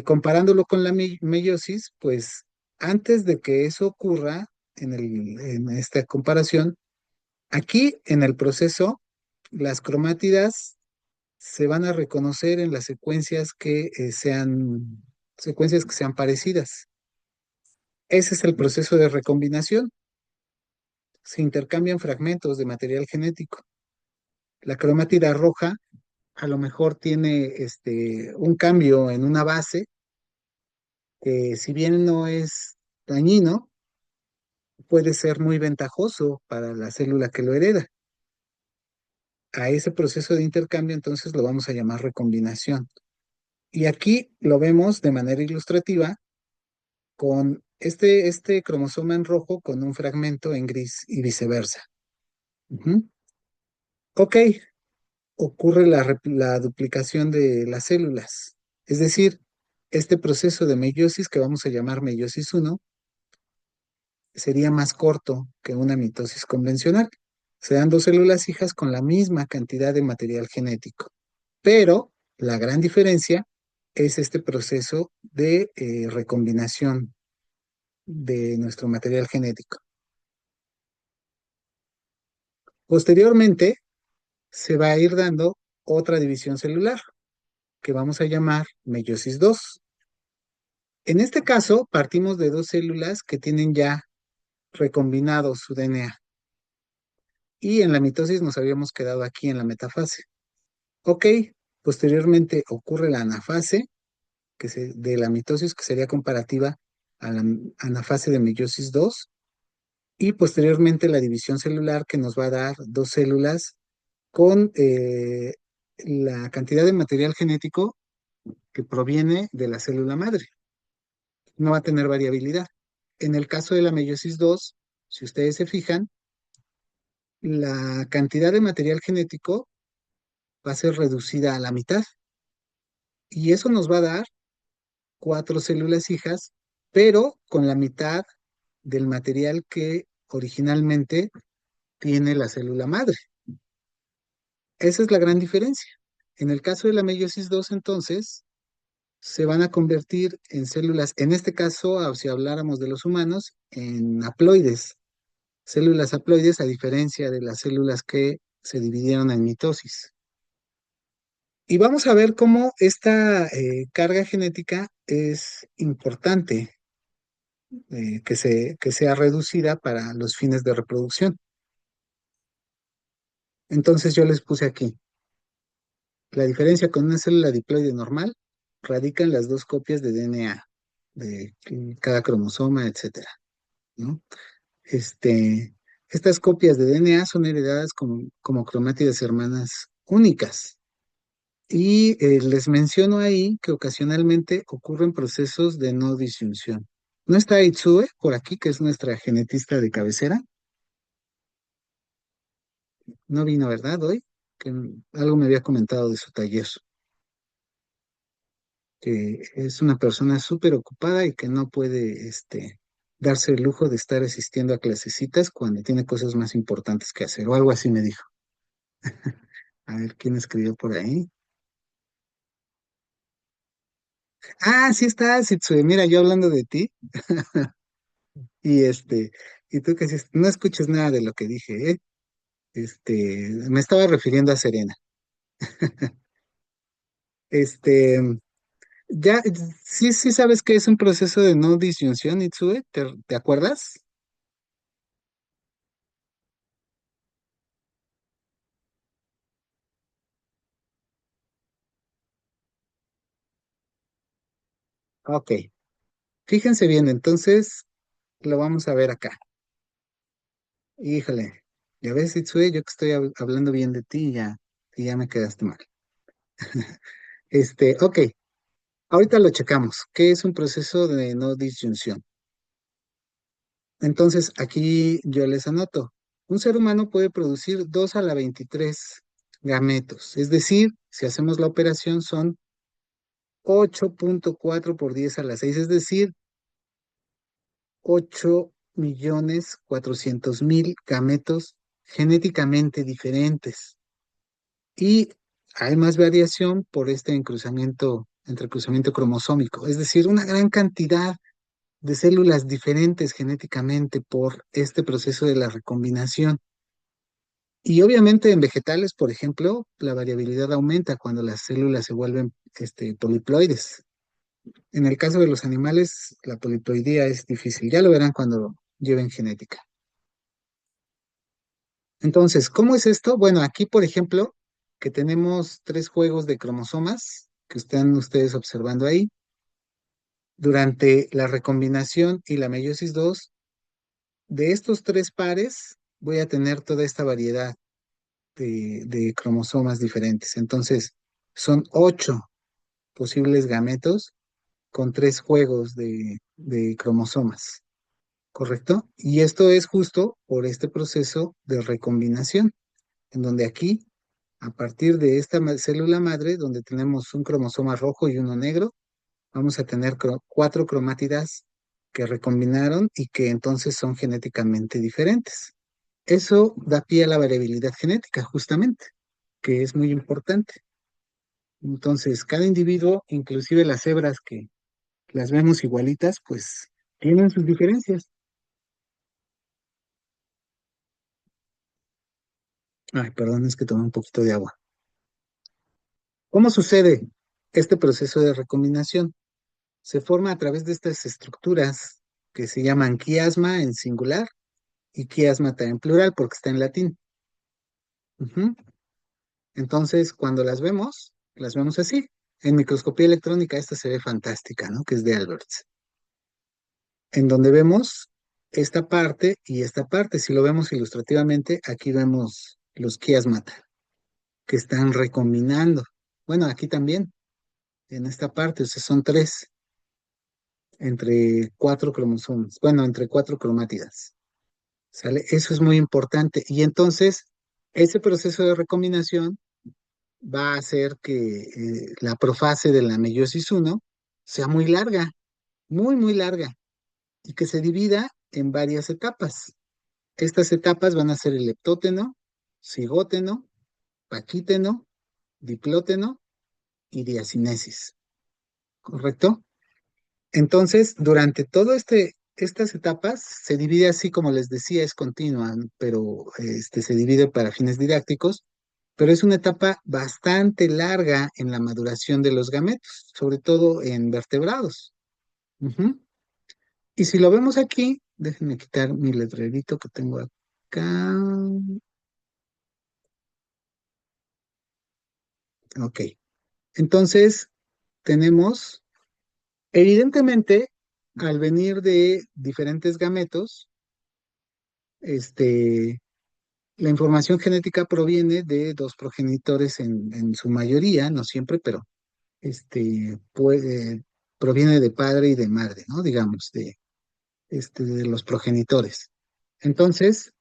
Comparándolo con la meiosis, pues antes de que eso ocurra, en esta comparación, aquí en el proceso, las cromátidas se van a reconocer en las secuencias que sean parecidas. Ese es el proceso de recombinación. Se intercambian fragmentos de material genético. La cromátida roja a lo mejor tiene un cambio en una base que si bien no es dañino, puede ser muy ventajoso para la célula que lo hereda. A ese proceso de intercambio entonces lo vamos a llamar recombinación. Y aquí lo vemos de manera ilustrativa con este cromosoma en rojo con un fragmento en gris y viceversa. Ujú. Ok, ocurre la duplicación de las células. Es decir, este proceso de meiosis que vamos a llamar meiosis 1 sería más corto que una mitosis convencional. Se dan dos células hijas con la misma cantidad de material genético, pero la gran diferencia es este proceso de recombinación de nuestro material genético. Posteriormente, se va a ir dando otra división celular que vamos a llamar meiosis 2. En este caso, partimos de dos células que tienen ya recombinado su DNA y en la mitosis nos habíamos quedado aquí en la metafase. Ok, posteriormente ocurre la anafase de la mitosis que sería comparativa a la anafase de meiosis 2 y posteriormente la división celular que nos va a dar dos células con la cantidad de material genético que proviene de la célula madre. No va a tener variabilidad. En el caso de la meiosis 2, si ustedes se fijan, la cantidad de material genético va a ser reducida a la mitad y eso nos va a dar cuatro células hijas, pero con la mitad del material que originalmente tiene la célula madre. Esa es la gran diferencia. En el caso de la meiosis 2, entonces, se van a convertir en células, en este caso, si habláramos de los humanos, en haploides, células haploides, a diferencia de las células que se dividieron en mitosis. Y vamos a ver cómo esta carga genética es importante que sea reducida para los fines de reproducción. Entonces yo les puse aquí, la diferencia con una célula diploide normal radica en las dos copias de DNA, de cada cromosoma, etcétera, ¿no? Estas copias de DNA son heredadas como cromátidas hermanas únicas. Y les menciono ahí que ocasionalmente ocurren procesos de no disyunción. ¿No está Itsue por aquí, que es nuestra genetista de cabecera? No vino, ¿verdad? Hoy, que algo me había comentado de su taller, que es una persona súper ocupada y que no puede, darse el lujo de estar asistiendo a clasecitas cuando tiene cosas más importantes que hacer, o algo así me dijo. A ver, ¿quién escribió por ahí? Ah, sí está, Sitsue, mira, yo hablando de ti, y y tú que sí, no escuches nada de lo que dije, ¿eh? Me estaba refiriendo a Serena. Este, ya, sí, sí sabes que es un proceso de no disyunción, Itsue, ¿te acuerdas? Ok, fíjense bien, entonces lo vamos a ver acá. Híjole, ya ves, Itsue, yo que estoy hablando bien de ti, y ya me quedaste mal. Ok, ahorita lo checamos. ¿Qué es un proceso de no disyunción? Entonces, aquí yo les anoto. Un ser humano puede producir 2 a la 23 gametos. Es decir, si hacemos la operación son 8.4 por 10 a la 6. Es decir, 8.400.000 gametos genéticamente diferentes. Y hay más variación por este entrecruzamiento cromosómico. Es decir, una gran cantidad de células diferentes genéticamente por este proceso de la recombinación. Y obviamente en vegetales, por ejemplo, la variabilidad aumenta cuando las células se vuelven poliploides. En el caso de los animales, la poliploidía es difícil. Ya lo verán cuando lleven genética. Entonces, ¿cómo es esto? Bueno, aquí, por ejemplo, que tenemos 3 juegos de cromosomas que están ustedes observando ahí. Durante la recombinación y la meiosis 2, de estos 3 pares voy a tener toda esta variedad de cromosomas diferentes. Entonces, son 8 posibles gametos con 3 juegos de cromosomas, ¿correcto? Y esto es justo por este proceso de recombinación, en donde aquí, a partir de esta célula madre, donde tenemos un cromosoma rojo y uno negro, vamos a tener 4 cromátidas que recombinaron y que entonces son genéticamente diferentes. Eso da pie a la variabilidad genética, justamente, que es muy importante. Entonces, cada individuo, inclusive las cebras que las vemos igualitas, pues tienen sus diferencias. Ay, perdón, es que tomé un poquito de agua. ¿Cómo sucede este proceso de recombinación? Se forma a través de estas estructuras que se llaman quiasma en singular y quiasmata en plural porque está en latín. Ujú. Entonces, cuando las vemos así. En microscopía electrónica esta se ve fantástica, ¿no? Que es de Alberts. En donde vemos esta parte y esta parte. Si lo vemos ilustrativamente, aquí vemos los quiasmata que están recombinando. Bueno, aquí también, en esta parte, o sea, son 3 entre 4 cromosomas, bueno, entre 4 cromátidas. ¿Sale? Eso es muy importante. Y entonces, ese proceso de recombinación va a hacer que la profase de la meiosis 1 sea muy larga, muy, muy larga, y que se divida en varias etapas. Estas etapas van a ser el leptóteno, cigóteno, paquíteno, diplóteno y diacinesis, ¿correcto? Entonces, durante todo estas etapas se divide así como les decía, es continua, pero se divide para fines didácticos, pero es una etapa bastante larga en la maduración de los gametos, sobre todo en vertebrados. Ujú. Y si lo vemos aquí, déjenme quitar mi letrerito que tengo acá. Ok. Entonces, tenemos, evidentemente, al venir de diferentes gametos, este, la información genética proviene de 2 progenitores en su mayoría, no siempre, pero proviene de padre y de madre, ¿no? Digamos, de los progenitores. Entonces,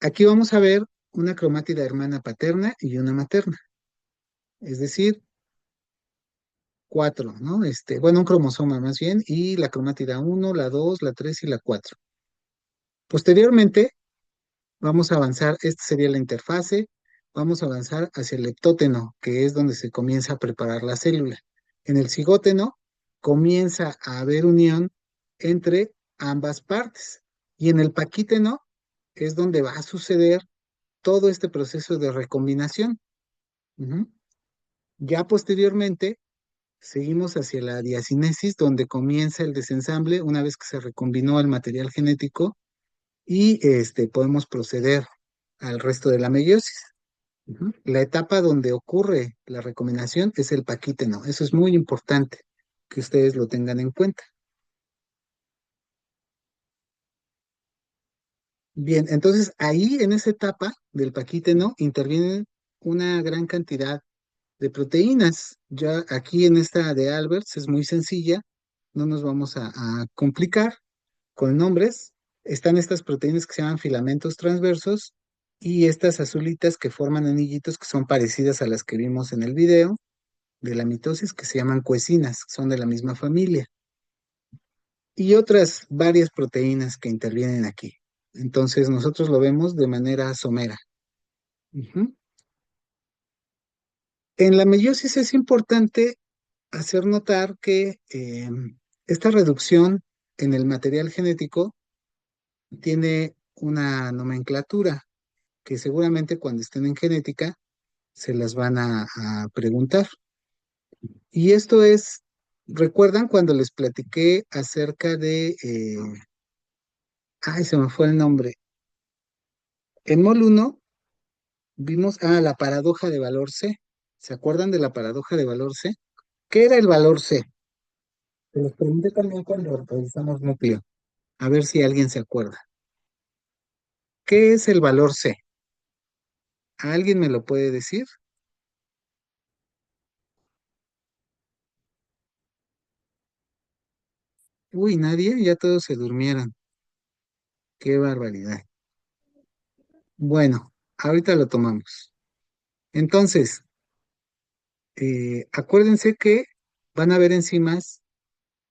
aquí vamos a ver una cromátida hermana paterna y una materna. Es decir, cuatro, ¿no? Bueno, un cromosoma más bien, y la cromátida uno, la 2, la 3 y la 4. Posteriormente, vamos a avanzar, esta sería la interfase, vamos a avanzar hacia el leptóteno, que es donde se comienza a preparar la célula. En el cigóteno comienza a haber unión entre ambas partes. Y en el paquíteno es donde va a suceder todo este proceso de recombinación. Ujú. Ya posteriormente seguimos hacia la diacinesis, donde comienza el desensamble una vez que se recombinó el material genético y podemos proceder al resto de la meiosis. Ujú. La etapa donde ocurre la recombinación es el paquíteno. Eso es muy importante que ustedes lo tengan en cuenta. Bien, entonces ahí en esa etapa del paquíteno intervienen una gran cantidad de proteínas. Ya aquí en esta de Alberts es muy sencilla, no nos vamos a complicar con nombres. Están estas proteínas que se llaman filamentos transversos y estas azulitas que forman anillitos que son parecidas a las que vimos en el video de la mitosis, que se llaman cuecinas, son de la misma familia. Y otras varias proteínas que intervienen aquí. Entonces nosotros lo vemos de manera somera. Ujú. En la meiosis es importante hacer notar que esta reducción en el material genético tiene una nomenclatura que seguramente cuando estén en genética se las van a preguntar. Y esto es, ¿recuerdan cuando les platiqué acerca de, ay, se me fue el nombre? En MOL 1 vimos, la paradoja de valor C. ¿Se acuerdan de la paradoja de valor C? ¿Qué era el valor C? Se los pregunté también cuando revisamos núcleo, a ver si alguien se acuerda. ¿Qué es el valor C? ¿Alguien me lo puede decir? Uy, nadie, ya todos se durmieron. Qué barbaridad. Bueno, ahorita lo tomamos. Entonces, acuérdense que van a haber enzimas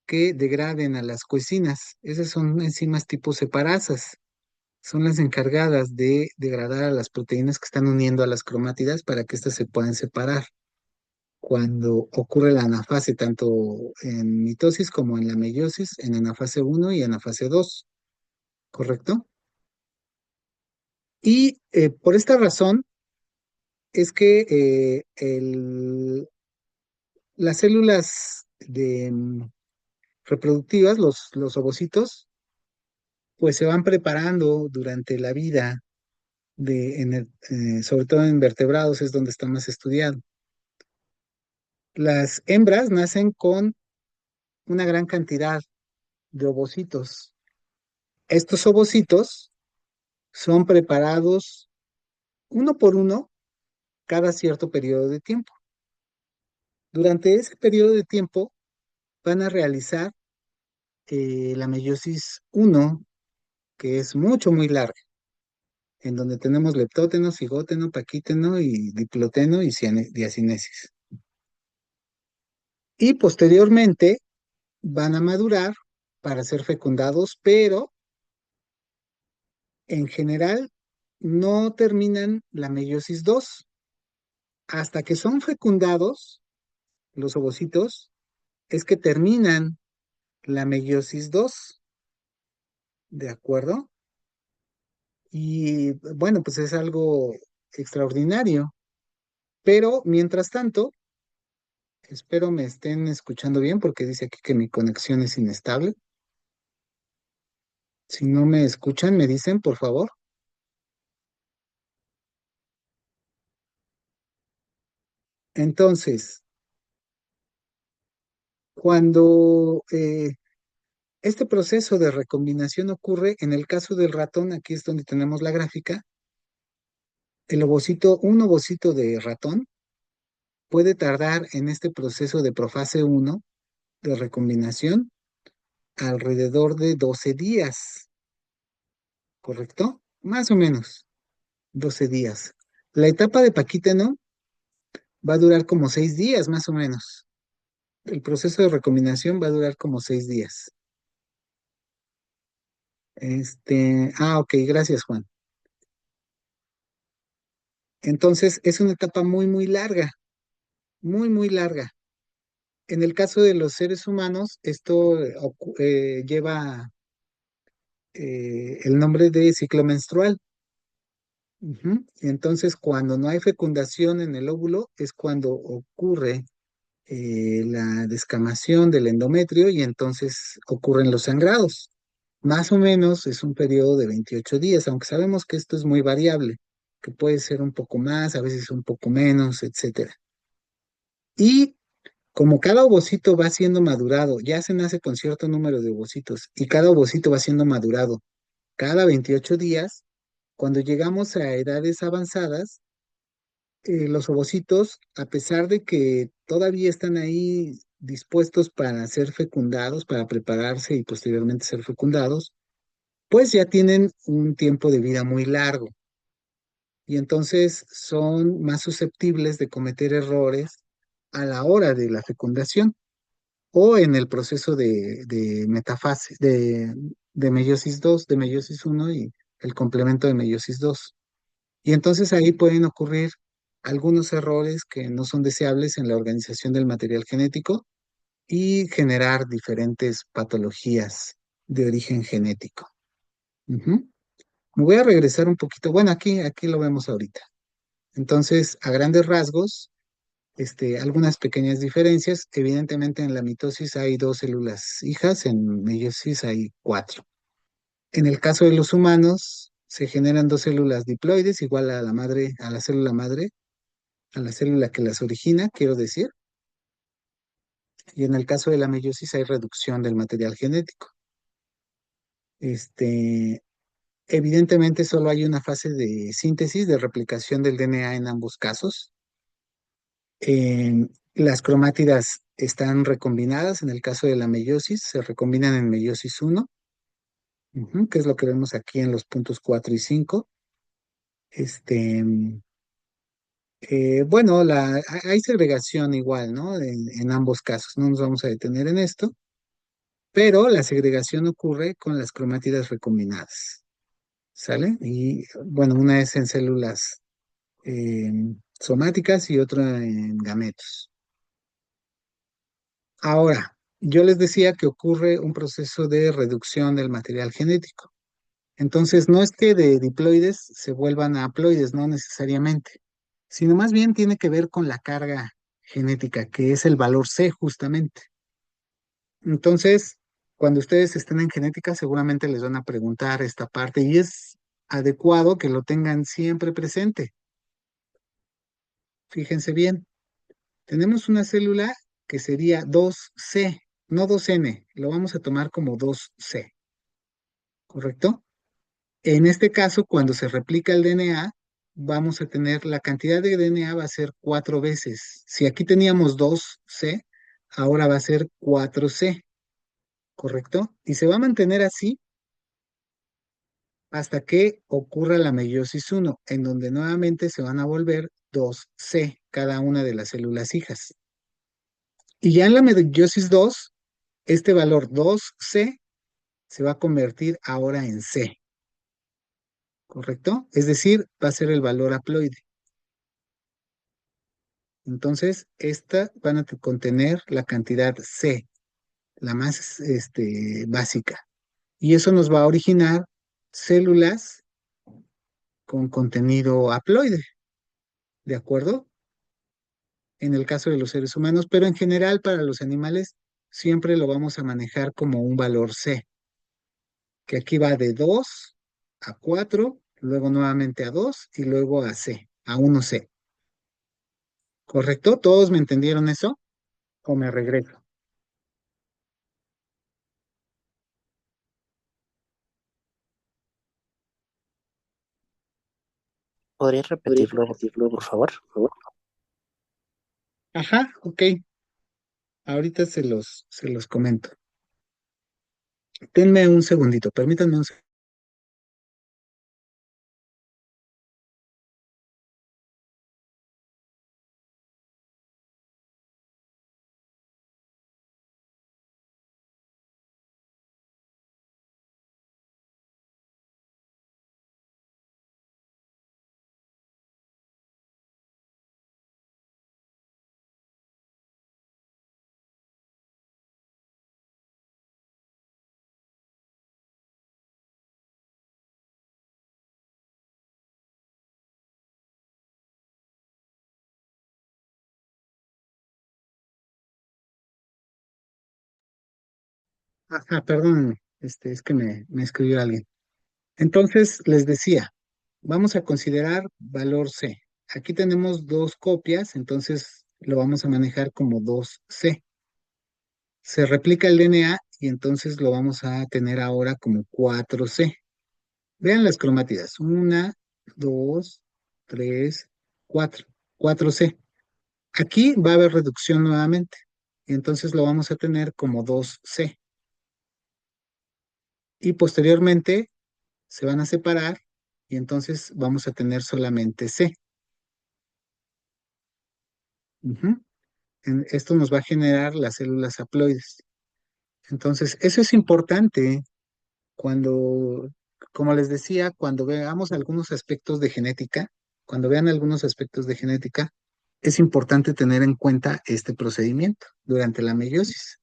que degraden a las coecinas. Esas son enzimas tipo separasas. Son las encargadas de degradar a las proteínas que están uniendo a las cromátidas para que éstas se puedan separar cuando ocurre la anafase, tanto en mitosis como en la meiosis, en anafase uno y anafase 2, ¿correcto? Y por esta razón es que las células reproductivas, los ovocitos, pues se van preparando durante la vida, sobre todo en vertebrados es donde está más estudiado. Las hembras nacen con una gran cantidad de ovocitos. Estos ovocitos son preparados uno por uno cada cierto periodo de tiempo. Durante ese periodo de tiempo van a realizar la meiosis uno, que es mucho, muy larga, en donde tenemos leptóteno, cigóteno, paquíteno y diploteno y diacinesis. Y posteriormente van a madurar para ser fecundados, pero en general no terminan la meiosis 2. Hasta que son fecundados, los ovocitos, es que terminan la meiosis 2, ¿de acuerdo? Y bueno, pues es algo extraordinario. Pero mientras tanto, espero me estén escuchando bien porque dice aquí que mi conexión es inestable. Si no me escuchan, me dicen, por favor. Entonces, cuando este proceso de recombinación ocurre, en el caso del ratón, aquí es donde tenemos la gráfica, un ovocito de ratón puede tardar en este proceso de profase uno de recombinación alrededor de 12 días, ¿correcto? Más o menos. 12 días. La etapa de Paquíteno va a durar como 6 días, más o menos. El proceso de recombinación va a durar como 6 días. Ok, gracias, Juan. Entonces, es una etapa muy, muy larga, muy, muy larga. En el caso de los seres humanos, esto lleva el nombre de ciclo menstrual. Ujú. Y entonces, cuando no hay fecundación en el óvulo, es cuando ocurre la descamación del endometrio y entonces ocurren los sangrados. Más o menos es un periodo de 28 días, aunque sabemos que esto es muy variable, que puede ser un poco más, a veces un poco menos, etcétera. Y como cada ovocito va siendo madurado, ya se nace con cierto número de ovocitos y cada ovocito va siendo madurado cada 28 días, cuando llegamos a edades avanzadas, los ovocitos, a pesar de que todavía están ahí dispuestos para ser fecundados, para prepararse y posteriormente ser fecundados, pues ya tienen un tiempo de vida muy largo y entonces son más susceptibles de cometer errores a la hora de la fecundación o en el proceso de metafase, de meiosis 2, de meiosis uno y el complemento de meiosis 2. Y entonces ahí pueden ocurrir algunos errores que no son deseables en la organización del material genético y generar diferentes patologías de origen genético. Ujú. Me voy a regresar un poquito. Bueno, aquí lo vemos ahorita. Entonces, a grandes rasgos, algunas pequeñas diferencias. Evidentemente, en la mitosis hay dos células hijas, en meiosis hay cuatro. En el caso de los humanos, se generan dos células diploides igual a la madre, a la célula madre, a la célula que las origina, quiero decir. Y en el caso de la meiosis hay reducción del material genético. Este, Evidentemente solo hay una fase de síntesis, de replicación del DNA en ambos casos. Las cromátidas están recombinadas, en el caso de la meiosis, se recombinan en meiosis uno, que es lo que vemos aquí en los puntos 4 y 5. Este, bueno, hay segregación igual, ¿no? En ambos casos, no nos vamos a detener en esto, pero la segregación ocurre con las cromátidas recombinadas, ¿sale? Y bueno, una es en células eh, somáticas y otra en gametos. Ahora, yo les decía que ocurre un proceso de reducción del material genético. Entonces, no es que de diploides se vuelvan a haploides, no necesariamente, sino más bien tiene que ver con la carga genética, que es el valor C justamente. Entonces, cuando ustedes estén en genética, seguramente les van a preguntar esta parte y es adecuado que lo tengan siempre presente. Fíjense bien, tenemos una célula que sería 2C, no 2N, lo vamos a tomar como 2C, ¿correcto? En este caso, cuando se replica el DNA, vamos a tener la cantidad de DNA va a ser 4 veces. Si aquí teníamos 2C, ahora va a ser 4C, ¿correcto? Y se va a mantener así hasta que ocurra la meiosis uno, en donde nuevamente se van a volver 2C cada una de las células hijas. Y ya en la meiosis 2, este valor 2C se va a convertir ahora en C, ¿correcto? Es decir, va a ser el valor haploide. Entonces, esta van a contener la cantidad C, la más básica. Y eso nos va a originar células con contenido haploide, ¿de acuerdo? En el caso de los seres humanos, pero en general para los animales siempre lo vamos a manejar como un valor C, que aquí va de 2 a 4, luego nuevamente a 2 y luego a C, a 1C. ¿Correcto? ¿Todos me entendieron eso? ¿O me regreso? ¿Podrías repetirlo, por favor? Ajá, ok. Ahorita se los comento. Denme un segundito, permítanme un segundito. Perdón, es que me escribió alguien. Entonces, les decía, vamos a considerar valor C. Aquí tenemos dos copias, entonces lo vamos a manejar como 2C. Se replica el DNA y entonces lo vamos a tener ahora como 4C. Vean las cromátidas. Una, dos, tres, cuatro. 4C. Aquí va a haber reducción nuevamente. Y entonces lo vamos a tener como 2C. Y posteriormente se van a separar y entonces vamos a tener solamente C. Ujú. Esto nos va a generar las células haploides. Entonces, eso es importante cuando, como les decía, cuando veamos algunos aspectos de genética, cuando vean algunos aspectos de genética, es importante tener en cuenta este procedimiento durante la meiosis.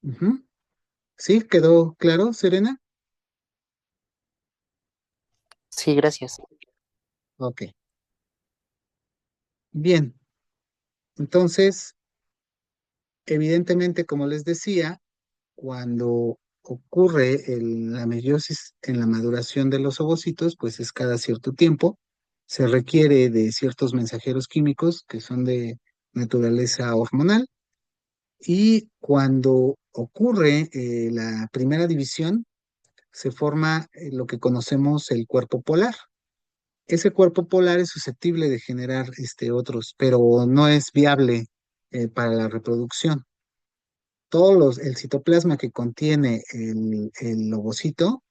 Ujú. ¿Sí? ¿Quedó claro, Serena? Sí, gracias. Ok. Bien. Entonces, evidentemente, como les decía, cuando ocurre la meiosis en la maduración de los ovocitos, pues es cada cierto tiempo. Se requiere de ciertos mensajeros químicos que son de naturaleza hormonal. Y cuando ocurre la primera división, se forma lo que conocemos el cuerpo polar. Ese cuerpo polar es susceptible de generar otros, pero no es viable para la reproducción. El citoplasma que contiene el ovocito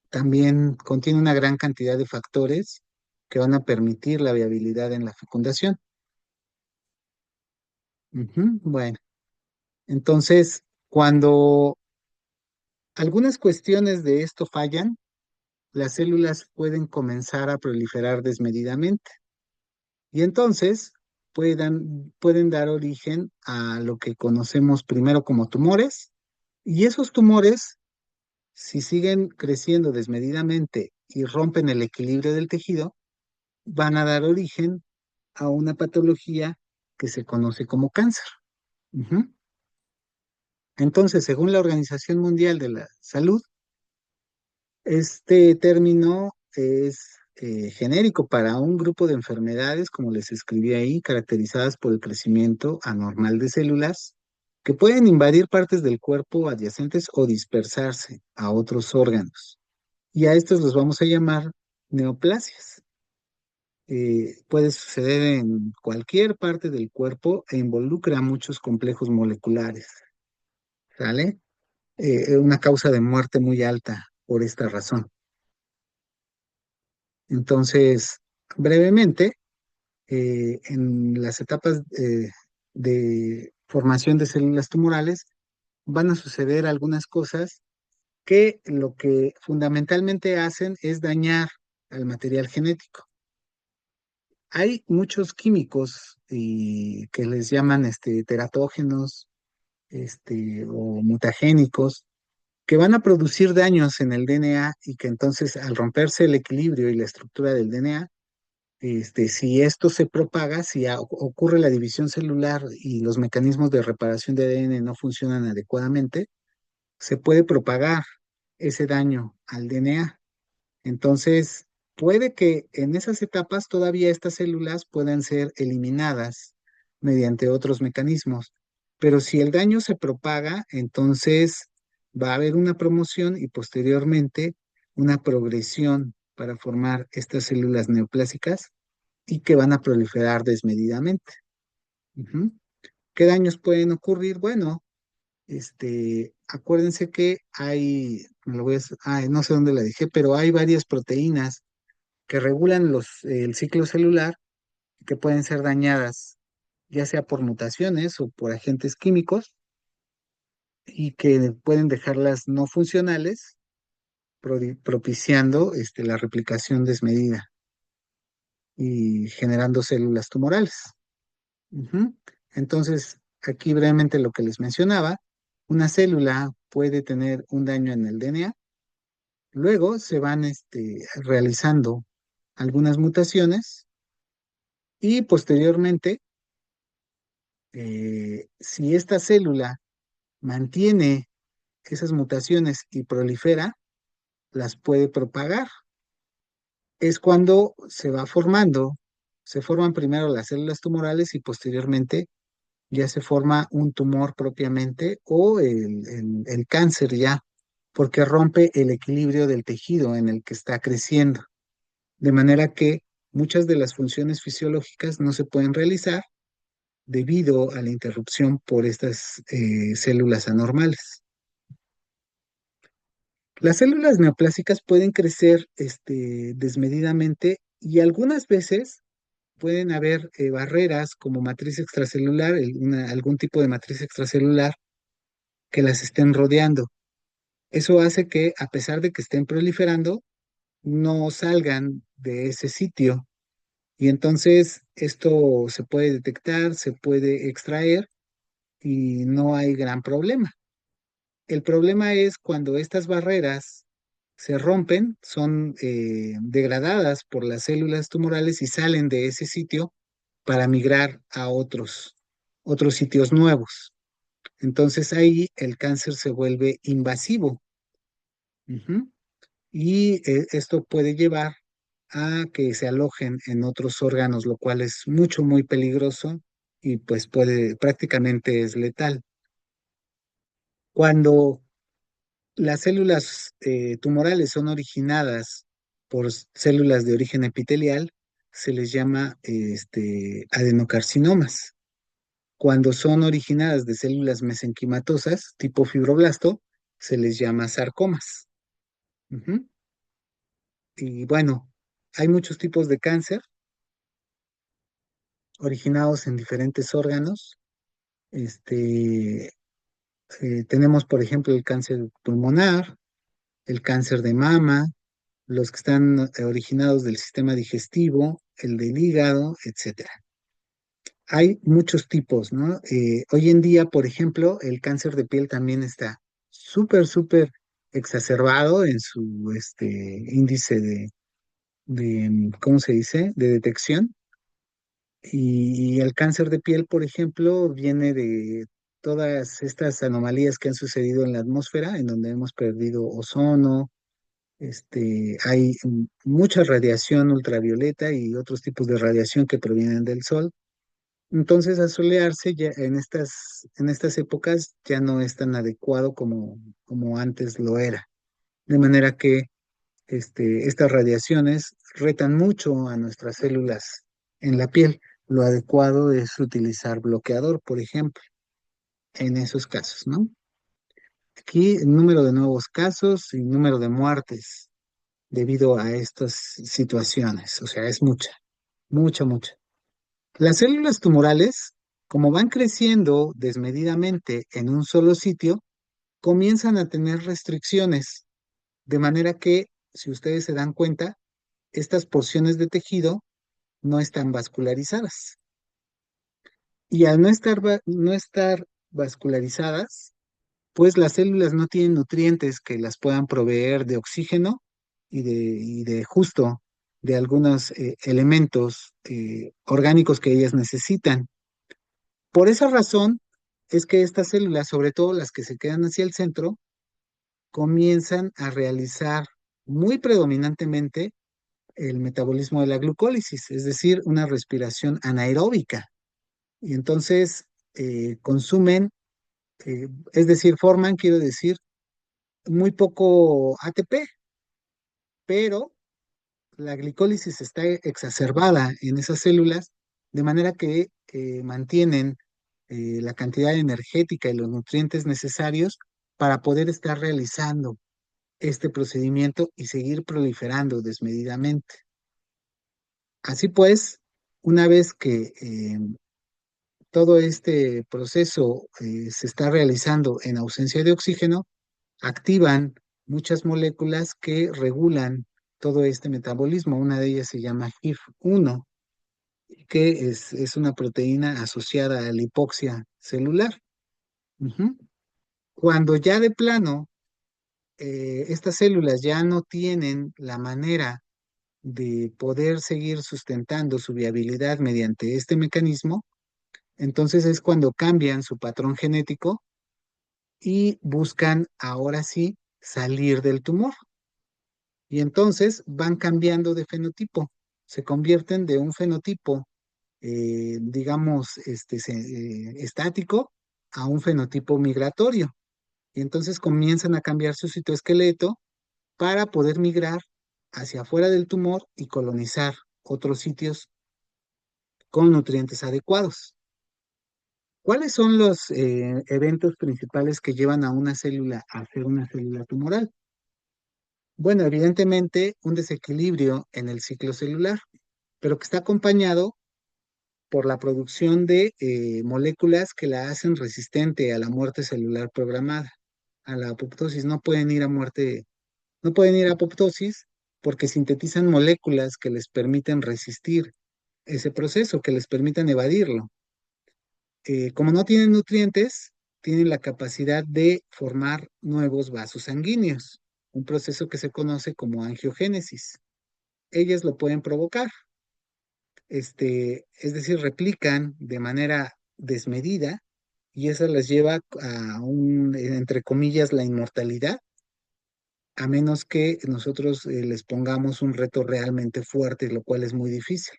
también contiene una gran cantidad de factores que van a permitir la viabilidad en la fecundación. Ujú. Bueno, entonces, cuando algunas cuestiones de esto fallan, las células pueden comenzar a proliferar desmedidamente y entonces pueden dar origen a lo que conocemos primero como tumores, y esos tumores, si siguen creciendo desmedidamente y rompen el equilibrio del tejido, van a dar origen a una patología que se conoce como cáncer. Ujú. Entonces, según la Organización Mundial de la Salud, este término es genérico para un grupo de enfermedades, como les escribí ahí, caracterizadas por el crecimiento anormal de células que pueden invadir partes del cuerpo adyacentes o dispersarse a otros órganos. Y a estos los vamos a llamar neoplasias. Puede suceder en cualquier parte del cuerpo e involucra muchos complejos moleculares, ¿sale? Una causa de muerte muy alta por esta razón. Entonces, brevemente, en las etapas de formación de células tumorales van a suceder algunas cosas que lo que fundamentalmente hacen es dañar al material genético. Hay muchos químicos que les llaman teratógenos o mutagénicos que van a producir daños en el DNA y que entonces al romperse el equilibrio y la estructura del DNA, si esto se propaga, si ocurre la división celular y los mecanismos de reparación de ADN no funcionan adecuadamente, se puede propagar ese daño al DNA. Entonces, puede que en esas etapas todavía estas células puedan ser eliminadas mediante otros mecanismos, pero si el daño se propaga, entonces va a haber una promoción y posteriormente una progresión para formar estas células neoplásicas y que van a proliferar desmedidamente. Ujú. ¿Qué daños pueden ocurrir? Bueno, acuérdense que hay, me lo voy a, no sé dónde la dejé, pero hay varias proteínas que regulan el ciclo celular que pueden ser dañadas, ya sea por mutaciones o por agentes químicos, y que pueden dejarlas no funcionales, propiciando la replicación desmedida y generando células tumorales. Ujú. Entonces, aquí brevemente lo que les mencionaba, una célula puede tener un daño en el DNA, luego se van realizando algunas mutaciones y posteriormente, si esta célula mantiene esas mutaciones y prolifera, las puede propagar. Es cuando se forman primero las células tumorales y posteriormente ya se forma un tumor propiamente o el cáncer ya, porque rompe el equilibrio del tejido en el que está creciendo, de manera que muchas de las funciones fisiológicas no se pueden realizar debido a la interrupción por estas células anormales. Las células neoplásicas pueden crecer desmedidamente y algunas veces pueden haber barreras como matriz extracelular, algún tipo de matriz extracelular que las estén rodeando. Eso hace que, a pesar de que estén proliferando, no salgan de ese sitio. Y entonces esto se puede detectar, se puede extraer y no hay gran problema. El problema es cuando estas barreras se rompen, son degradadas por las células tumorales y salen de ese sitio para migrar a otros sitios nuevos. Entonces ahí el cáncer se vuelve invasivo. Ujú. Y esto puede llevar a que se alojen en otros órganos, lo cual es muy peligroso y pues prácticamente es letal. Cuando las células tumorales son originadas por células de origen epitelial, se les llama adenocarcinomas. Cuando son originadas de células mesenquimatosas, tipo fibroblasto, se les llama sarcomas. Ujú. Y bueno, hay muchos tipos de cáncer originados en diferentes órganos. Este, tenemos, por ejemplo, el cáncer pulmonar, el cáncer de mama, los que están originados del sistema digestivo, el del hígado, etcétera. Hay muchos tipos, ¿no? Hoy en día, por ejemplo, el cáncer de piel también está súper exacerbado en su índice ¿cómo se dice?, de detección. Y el cáncer de piel, por ejemplo, viene de todas estas anomalías que han sucedido en la atmósfera, en donde hemos perdido ozono, hay mucha radiación ultravioleta y otros tipos de radiación que provienen del sol. Entonces, asolearse ya en estas épocas ya no es tan adecuado como antes lo era. De manera que estas radiaciones retan mucho a nuestras células en la piel. Lo adecuado es utilizar bloqueador, por ejemplo, en esos casos, ¿no? Aquí el número de nuevos casos y número de muertes debido a estas situaciones, o sea, es mucha. Las células tumorales, como van creciendo desmedidamente en un solo sitio, comienzan a tener restricciones, de manera que, si ustedes se dan cuenta, estas porciones de tejido no están vascularizadas. Y al no estar vascularizadas, pues las células no tienen nutrientes que las puedan proveer de oxígeno y de justo de algunos elementos orgánicos que ellas necesitan. Por esa razón es que estas células, sobre todo las que se quedan hacia el centro, comienzan a realizar muy predominantemente el metabolismo de la glucólisis, es decir, una respiración anaeróbica. Y entonces consumen, es decir, forman, quiero decir, muy poco ATP, pero la glicólisis está exacerbada en esas células, de manera que mantienen la cantidad energética y los nutrientes necesarios para poder estar realizando este procedimiento y seguir proliferando desmedidamente. Así pues, una vez que todo este proceso se está realizando en ausencia de oxígeno, activan muchas moléculas que regulan todo este metabolismo. Una de ellas se llama HIF-1, que es una proteína asociada a la hipoxia celular. Ujú. Cuando ya de plano estas células ya no tienen la manera de poder seguir sustentando su viabilidad mediante este mecanismo, entonces es cuando cambian su patrón genético y buscan ahora sí salir del tumor. Y entonces van cambiando de fenotipo, se convierten de un fenotipo, digamos, estático a un fenotipo migratorio. Y entonces comienzan a cambiar su citoesqueleto para poder migrar hacia afuera del tumor y colonizar otros sitios con nutrientes adecuados. ¿Cuáles son los eventos principales que llevan a una célula a ser una célula tumoral? Bueno, evidentemente un desequilibrio en el ciclo celular, pero que está acompañado por la producción de moléculas que la hacen resistente a la muerte celular programada, a la apoptosis. No pueden ir a muerte, no pueden ir a apoptosis porque sintetizan moléculas que les permiten resistir ese proceso, que les permitan evadirlo. Como no tienen nutrientes, tienen la capacidad de formar nuevos vasos sanguíneos, un proceso que se conoce como angiogénesis. Ellas lo pueden provocar, es decir, replican de manera desmedida y eso les lleva a entre comillas, la inmortalidad, a menos que nosotros les pongamos un reto realmente fuerte, lo cual es muy difícil.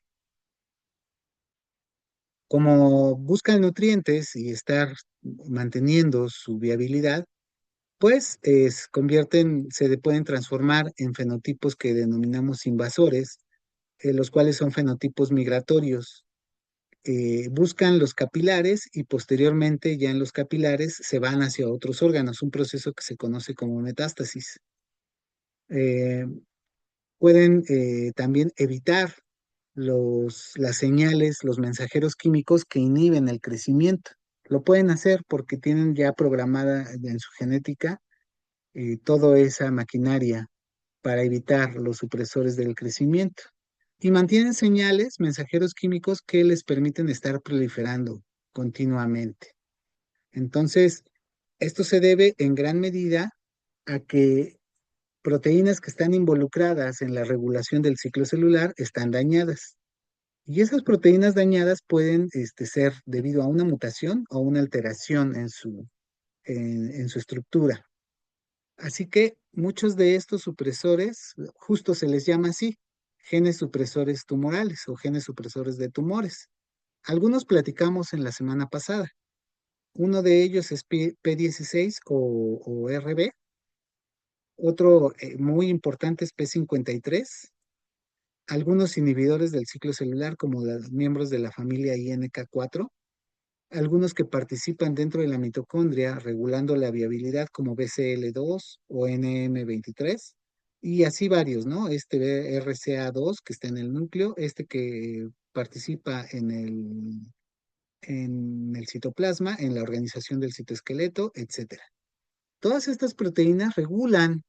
Como buscan nutrientes y estar manteniendo su viabilidad, pues pueden transformar en fenotipos que denominamos invasores, los cuales son fenotipos migratorios. Buscan los capilares y posteriormente ya en los capilares se van hacia otros órganos, un proceso que se conoce como metástasis. Eh, Pueden también evitar las señales, los mensajeros químicos que inhiben el crecimiento. Lo pueden hacer porque tienen ya programada en su genética toda esa maquinaria para evitar los supresores del crecimiento. Y mantienen señales, mensajeros químicos que les permiten estar proliferando continuamente. Entonces, esto se debe en gran medida a que proteínas que están involucradas en la regulación del ciclo celular están dañadas. Y esas proteínas dañadas pueden ser debido a una mutación o una alteración en su estructura. Así que muchos de estos supresores, justo se les llama así, genes supresores tumorales o genes supresores de tumores. Algunos platicamos en la semana pasada. Uno de ellos es P16 o RB. Otro muy importante es P53. Algunos inhibidores del ciclo celular, como los miembros de la familia INK4. Algunos que participan dentro de la mitocondria regulando la viabilidad como BCL2 o NM23 y así varios, ¿no? Este RCA2 que está en el núcleo, este que participa en el citoplasma, en la organización del citoesqueleto, etcétera. Todas estas proteínas regulan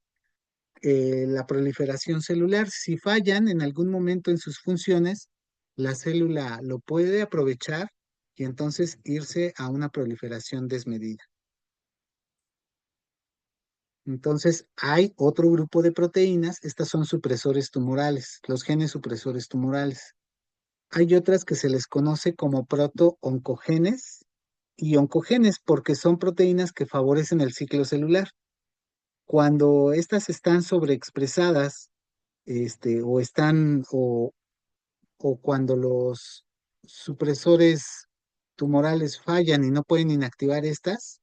la proliferación celular. Si fallan en algún momento en sus funciones, la célula lo puede aprovechar y entonces irse a una proliferación desmedida. Entonces, hay otro grupo de proteínas, estas son supresores tumorales, los genes supresores tumorales. Hay otras que se les conoce como proto-oncogenes y oncogenes porque son proteínas que favorecen el ciclo celular. Cuando estas están sobreexpresadas, o están, o cuando los supresores tumorales fallan y no pueden inactivar estas,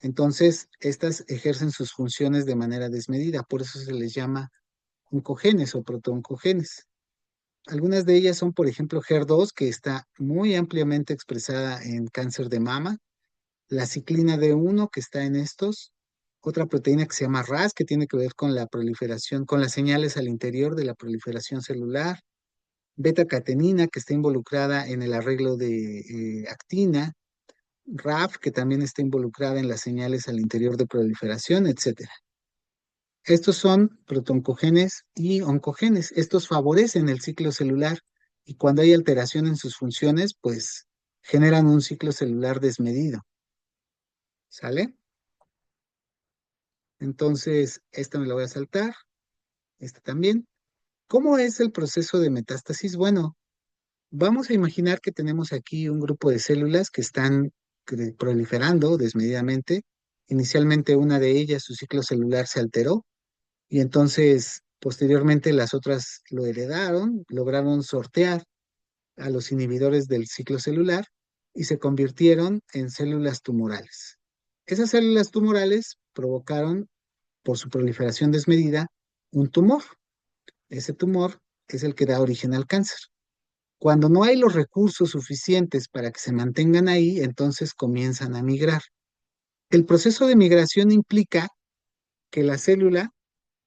entonces estas ejercen sus funciones de manera desmedida, por eso se les llama oncogenes o protooncogenes. Algunas de ellas son, por ejemplo, HER2, que está muy ampliamente expresada en cáncer de mama, la ciclina D1, que está en estos, otra proteína que se llama RAS, que tiene que ver con la proliferación, con las señales al interior de la proliferación celular, beta-catenina, que está involucrada en el arreglo de actina, RAF, que también está involucrada en las señales al interior de proliferación, etcétera. Estos son protoncogenes y oncogenes. Estos favorecen el ciclo celular y cuando hay alteración en sus funciones, pues generan un ciclo celular desmedido. ¿Sale? Entonces, esta me la voy a saltar, esta también. ¿Cómo es el proceso de metástasis? Bueno, vamos a imaginar que tenemos aquí un grupo de células que están proliferando desmedidamente Inicialmente una de ellas, su ciclo celular se alteró y entonces posteriormente las otras lo heredaron, lograron sortear a los inhibidores del ciclo celular y se convirtieron en células tumorales. Esas células tumorales provocaron, por su proliferación desmedida, un tumor. Ese tumor es el que da origen al cáncer. Cuando no hay los recursos suficientes para que se mantengan ahí, entonces comienzan a migrar. El proceso de migración implica que la célula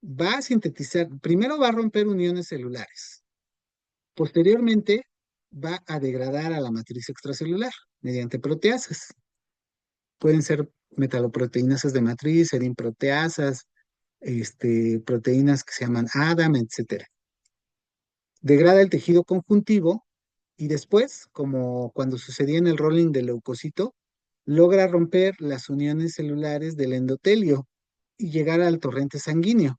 va a sintetizar, primero va a romper uniones celulares, posteriormente va a degradar a la matriz extracelular mediante proteasas. Pueden ser metaloproteinasas de matriz, serinproteasas, proteínas que se llaman ADAM, etcétera. Degrada el tejido conjuntivo y después, como cuando sucedía en el rolling del leucocito, logra romper las uniones celulares del endotelio y llegar al torrente sanguíneo.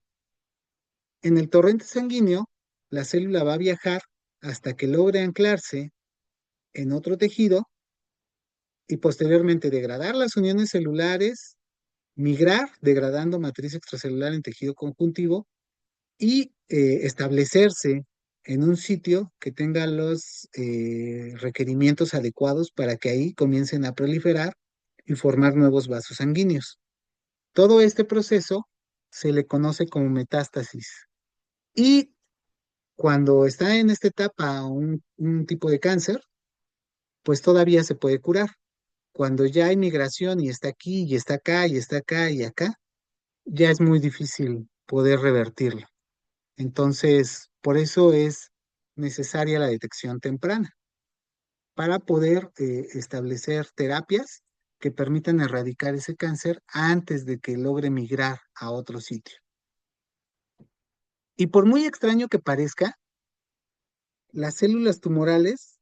En el torrente sanguíneo, la célula va a viajar hasta que logre anclarse en otro tejido y posteriormente degradar las uniones celulares, migrar degradando matriz extracelular en tejido conjuntivo y establecerse en un sitio que tenga los requerimientos adecuados para que ahí comiencen a proliferar y formar nuevos vasos sanguíneos. Todo este proceso se le conoce como metástasis. Y cuando está en esta etapa un tipo de cáncer, pues todavía se puede curar. Cuando ya hay migración y está aquí, y está acá, y está acá, y acá, ya es muy difícil poder revertirlo. Entonces, por eso es necesaria la detección temprana para poder establecer terapias que permitan erradicar ese cáncer antes de que logre migrar a otro sitio. Y por muy extraño que parezca, las células tumorales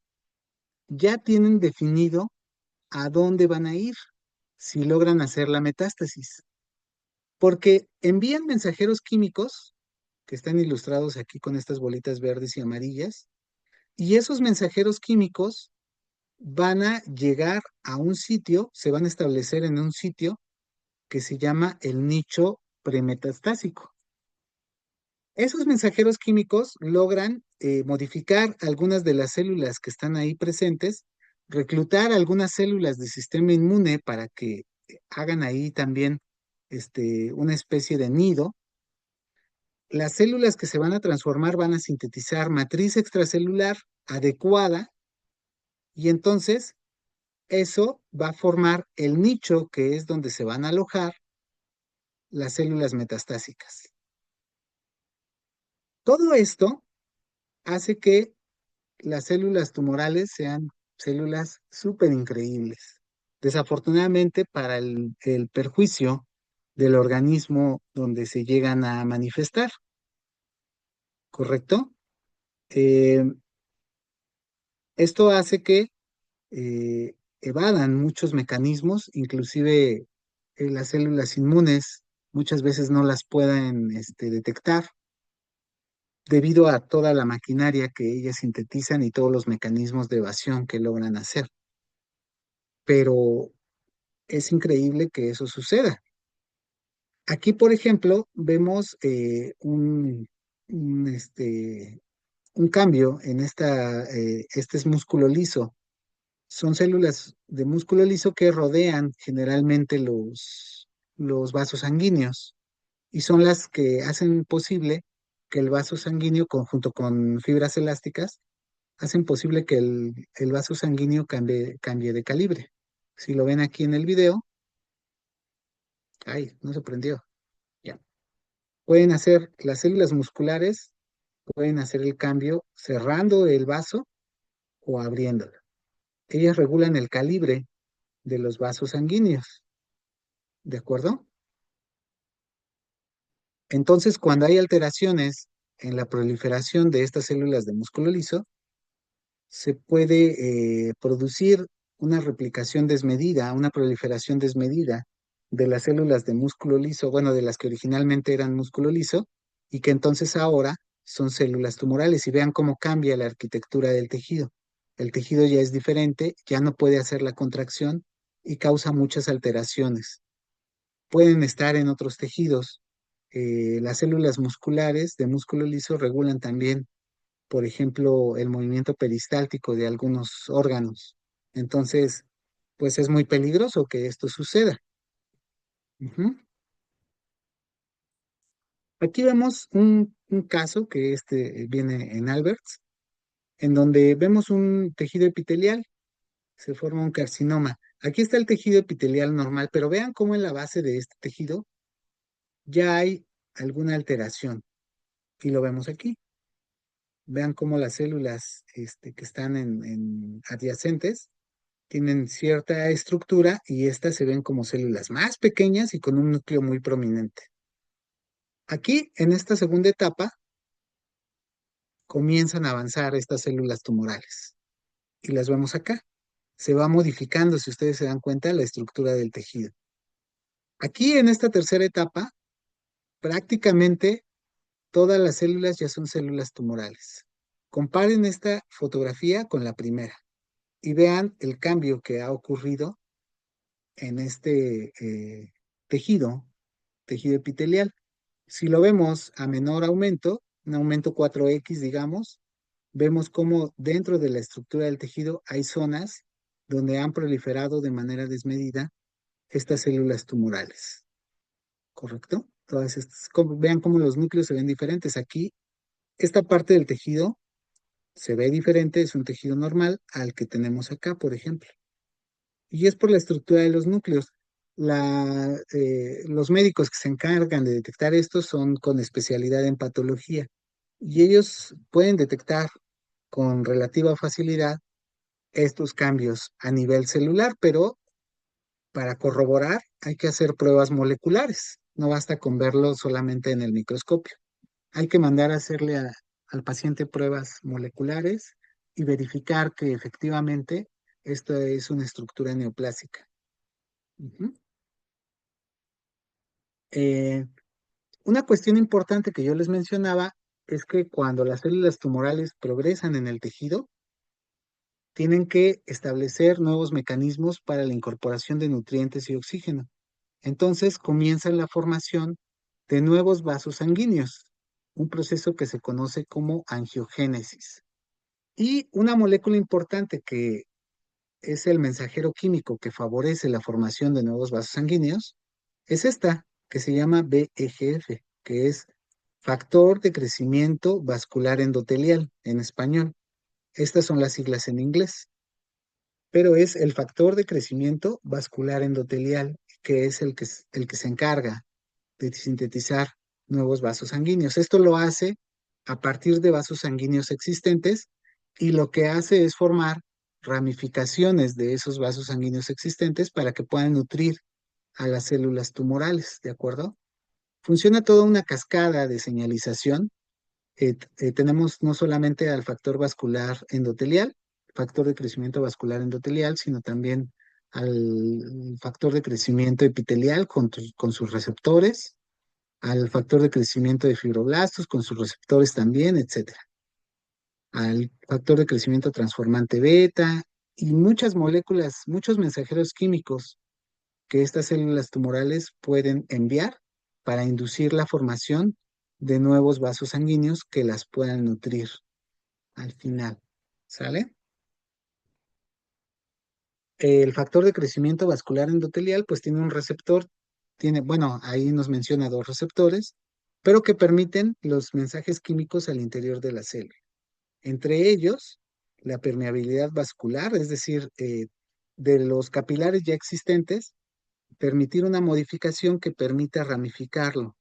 ya tienen definido a dónde van a ir si logran hacer la metástasis, porque envían mensajeros químicos que están ilustrados aquí con estas bolitas verdes y amarillas, y esos mensajeros químicos van a llegar a un sitio, se van a establecer en un sitio que se llama el nicho premetastásico. Esos mensajeros químicos logran modificar algunas de las células que están ahí presentes, reclutar algunas células del sistema inmune para que hagan ahí también una especie de nido. Las células que se van a transformar van a sintetizar matriz extracelular adecuada y entonces eso va a formar el nicho que es donde se van a alojar las células metastásicas. Todo esto hace que las células tumorales sean células súper increíbles. Desafortunadamente, para el perjuicio del organismo donde se llegan a manifestar, ¿correcto? Eh, Esto hace que evadan muchos mecanismos, inclusive las células inmunes muchas veces no las pueden detectar debido a toda la maquinaria que ellas sintetizan y todos los mecanismos de evasión que logran hacer. Pero es increíble que eso suceda. Aquí, por ejemplo, vemos un cambio en este es músculo liso. Son células de músculo liso que rodean generalmente los vasos sanguíneos y son las que hacen posible que el vaso sanguíneo, conjunto con fibras elásticas, hacen posible que el vaso sanguíneo cambie de calibre. Si lo ven aquí en el video, ay, no se prendió. Ya. Pueden hacer las células musculares, pueden hacer el cambio cerrando el vaso o abriéndolo. Ellas regulan el calibre de los vasos sanguíneos, ¿de acuerdo? Entonces, cuando hay alteraciones en la proliferación de estas células de músculo liso, se puede producir una replicación desmedida, una proliferación desmedida de las células de músculo liso, bueno, de las que originalmente eran músculo liso, y que entonces ahora son células tumorales. Y vean cómo cambia la arquitectura del tejido. El tejido ya es diferente, ya no puede hacer la contracción y causa muchas alteraciones. pueden estar en otros tejidos. Las células musculares de músculo liso regulan también, por ejemplo, el movimiento peristáltico de algunos órganos. Entonces, pues es muy peligroso que esto suceda. Ujú. Aquí vemos un caso que viene en Alberts, en donde vemos un tejido epitelial, se forma un carcinoma. Aquí está el tejido epitelial normal, pero vean cómo en la base de este tejido ya hay alguna alteración. Y lo vemos aquí. Vean cómo las células que están en adyacentes tienen cierta estructura y estas se ven como células más pequeñas y con un núcleo muy prominente. Aquí, en esta segunda etapa, comienzan a avanzar estas células tumorales y las vemos acá. Se va modificando, si ustedes se dan cuenta, la estructura del tejido. Aquí, en esta tercera etapa, prácticamente todas las células ya son células tumorales. Comparen esta fotografía con la primera y vean el cambio que ha ocurrido en este tejido, tejido epitelial. Si lo vemos a menor aumento, un aumento 4X, digamos, vemos cómo dentro de la estructura del tejido hay zonas donde han proliferado de manera desmedida estas células tumorales, ¿correcto? Todas estas, vean cómo los núcleos se ven diferentes. Aquí, esta parte del tejido se ve diferente, es un tejido normal al que tenemos acá, por ejemplo. Y es por la estructura de los núcleos. Los médicos que se encargan de detectar esto son con especialidad en patología y ellos pueden detectar con relativa facilidad estos cambios a nivel celular, pero para corroborar hay que hacer pruebas moleculares. No basta con verlo solamente en el microscopio. Hay que mandar a hacerle al paciente pruebas moleculares y verificar que efectivamente esto es una estructura neoplásica. Ujú. Eh, una cuestión importante que yo les mencionaba es que cuando las células tumorales progresan en el tejido, tienen que establecer nuevos mecanismos para la incorporación de nutrientes y oxígeno. Entonces comienza la formación de nuevos vasos sanguíneos, un proceso que se conoce como angiogénesis. Y una molécula importante que es el mensajero químico que favorece la formación de nuevos vasos sanguíneos es esta, que se llama VEGF, que es factor de crecimiento vascular endotelial en español. Estas son las siglas en inglés, pero es el factor de crecimiento vascular endotelial, que es el que se encarga de sintetizar nuevos vasos sanguíneos. Esto lo hace a partir de vasos sanguíneos existentes y lo que hace es formar ramificaciones de esos vasos sanguíneos existentes para que puedan nutrir a las células tumorales, ¿de acuerdo? Funciona toda una cascada de señalización. Tenemos no solamente al factor vascular endotelial, factor de crecimiento vascular endotelial, sino también al factor de crecimiento epitelial con sus receptores, al factor de crecimiento de fibroblastos con sus receptores también, etcétera, al factor de crecimiento transformante beta y muchas moléculas, muchos mensajeros químicos que estas células tumorales pueden enviar para inducir la formación de nuevos vasos sanguíneos que las puedan nutrir al final. ¿Sale? El factor de crecimiento vascular endotelial pues tiene un receptor, bueno, ahí nos menciona dos receptores, pero que permiten los mensajes químicos al interior de la célula. Entre ellos, la permeabilidad vascular, es decir, de los capilares ya existentes, permitir una modificación que permita ramificarlo,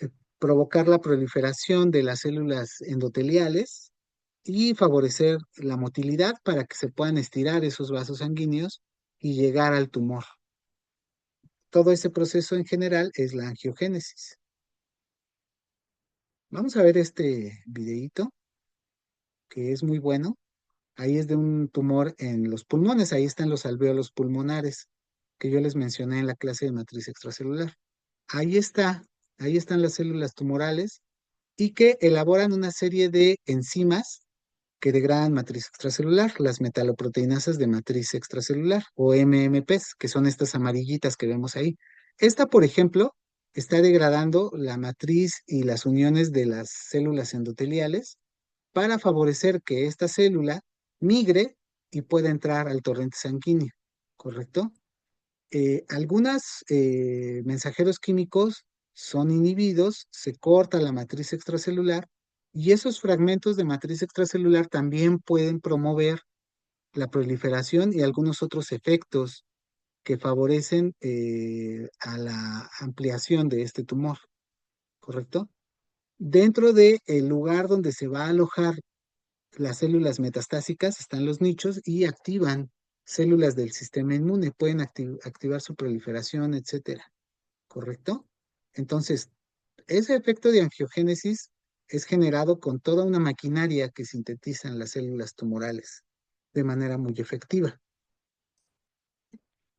eh, provocar la proliferación de las células endoteliales y favorecer la motilidad para que se puedan estirar esos vasos sanguíneos y llegar al tumor. Todo ese proceso en general es la angiogénesis. Vamos a ver este videíto que es muy bueno. Ahí es de un tumor en los pulmones, ahí están los alvéolos pulmonares que yo les mencioné en la clase de matriz extracelular. Ahí está, ahí están las células tumorales y que elaboran una serie de enzimas que degradan matriz extracelular, las metaloproteinasas de matriz extracelular o MMPs, que son estas amarillitas que vemos ahí. Esta, por ejemplo, está degradando la matriz y las uniones de las células endoteliales para favorecer que esta célula migre y pueda entrar al torrente sanguíneo, ¿correcto? Algunos mensajeros químicos son inhibidos, se corta la matriz extracelular y esos fragmentos de matriz extracelular también pueden promover la proliferación y algunos otros efectos que favorecen a la ampliación de este tumor, ¿correcto? Dentro del lugar donde se va a alojar las células metastásicas están los nichos y activan células del sistema inmune, pueden activar su proliferación, etcétera, ¿correcto? Entonces, ese efecto de angiogénesis es generado con toda una maquinaria que sintetizan las células tumorales de manera muy efectiva.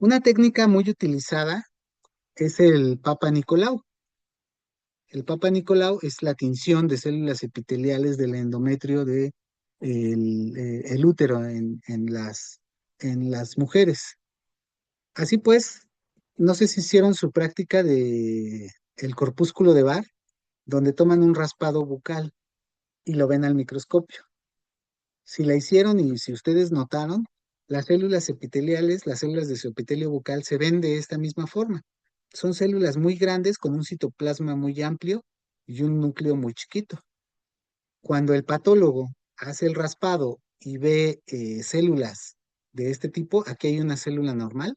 Una técnica muy utilizada es el Papa Nicolau. El Papa Nicolau es la tinción de células epiteliales del endometrio de el útero en las mujeres. Así pues, no sé si hicieron su práctica de el corpúsculo de Barr, donde toman un raspado bucal y lo ven al microscopio. Si la hicieron y si ustedes notaron, las células epiteliales, las células de su epitelio bucal se ven de esta misma forma. Son células muy grandes con un citoplasma muy amplio y un núcleo muy chiquito. Cuando el patólogo hace el raspado y ve células de este tipo, aquí hay una célula normal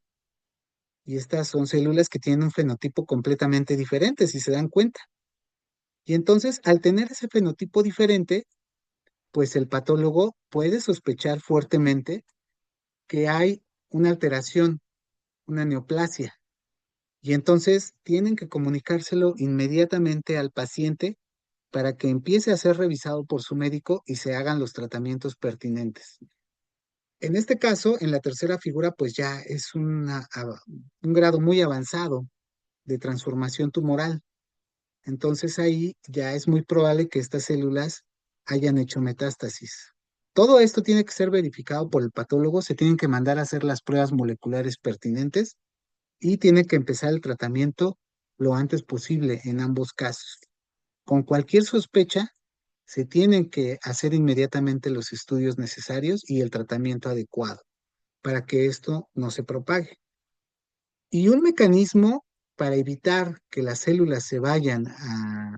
y estas son células que tienen un fenotipo completamente diferente, si se dan cuenta. Y entonces, al tener ese fenotipo diferente, pues el patólogo puede sospechar fuertemente que hay una alteración, una neoplasia. Y entonces tienen que comunicárselo inmediatamente al paciente para que empiece a ser revisado por su médico y se hagan los tratamientos pertinentes. En este caso, en la tercera figura, pues ya es un grado muy avanzado de transformación tumoral. Entonces ahí ya es muy probable que estas células hayan hecho metástasis. Todo esto tiene que ser verificado por el patólogo, se tienen que mandar a hacer las pruebas moleculares pertinentes y tiene que empezar el tratamiento lo antes posible en ambos casos. Con cualquier sospecha, se tienen que hacer inmediatamente los estudios necesarios y el tratamiento adecuado para que esto no se propague. Y un mecanismo para evitar que las células se vayan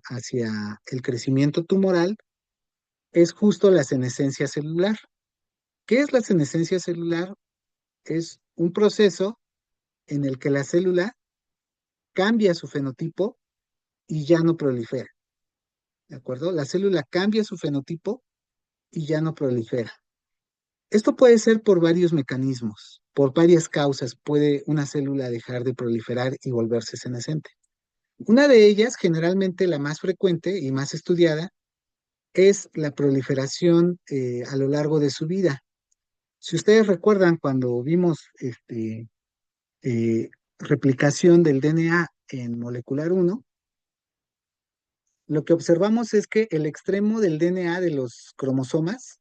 hacia el crecimiento tumoral es justo la senescencia celular. ¿Qué es la senescencia celular? Es un proceso en el que la célula cambia su fenotipo y ya no prolifera. ¿De acuerdo? La célula cambia su fenotipo y ya no prolifera. Esto puede ser por varios mecanismos, por varias causas puede una célula dejar de proliferar y volverse senescente. Una de ellas, generalmente la más frecuente y más estudiada, es la proliferación a lo largo de su vida. Si ustedes recuerdan cuando vimos eh, replicación del DNA en molecular 1, lo que observamos es que el extremo del DNA de los cromosomas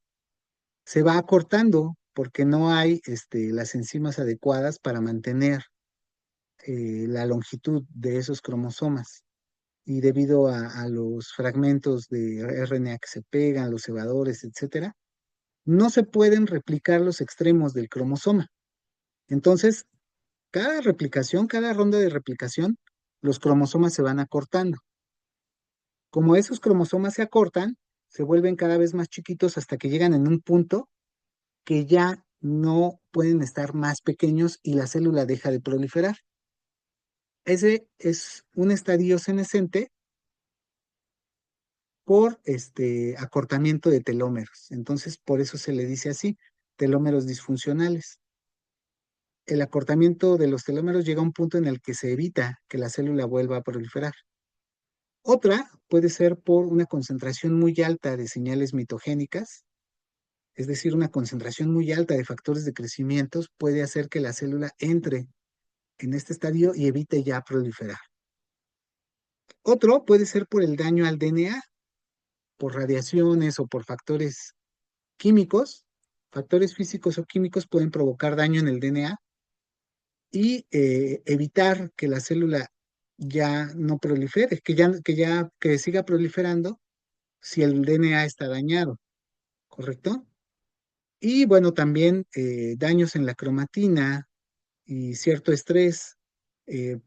se va acortando porque no hay las enzimas adecuadas para mantener la longitud de esos cromosomas. Y debido a los fragmentos de RNA que se pegan, los cebadores, etcétera, no se pueden replicar los extremos del cromosoma. Entonces, cada replicación, cada ronda de replicación, los cromosomas se van acortando. Como esos cromosomas se acortan, se vuelven cada vez más chiquitos hasta que llegan en un punto que ya no pueden estar más pequeños y la célula deja de proliferar. Ese es un estadio senescente por acortamiento de telómeros. Entonces, por eso se le dice así, telómeros disfuncionales. El acortamiento de los telómeros llega a un punto en el que se evita que la célula vuelva a proliferar. Otra puede ser por una concentración muy alta de señales mitogénicas, es decir, una concentración muy alta de factores de crecimiento puede hacer que la célula entre en este estadio y evite ya proliferar. Otro puede ser por el daño al DNA, por radiaciones o por factores químicos. Factores físicos o químicos pueden provocar daño en el DNA y evitar que la célula ya no prolifere, que siga proliferando si el DNA está dañado, ¿correcto? Y bueno, también daños en la cromatina y cierto estrés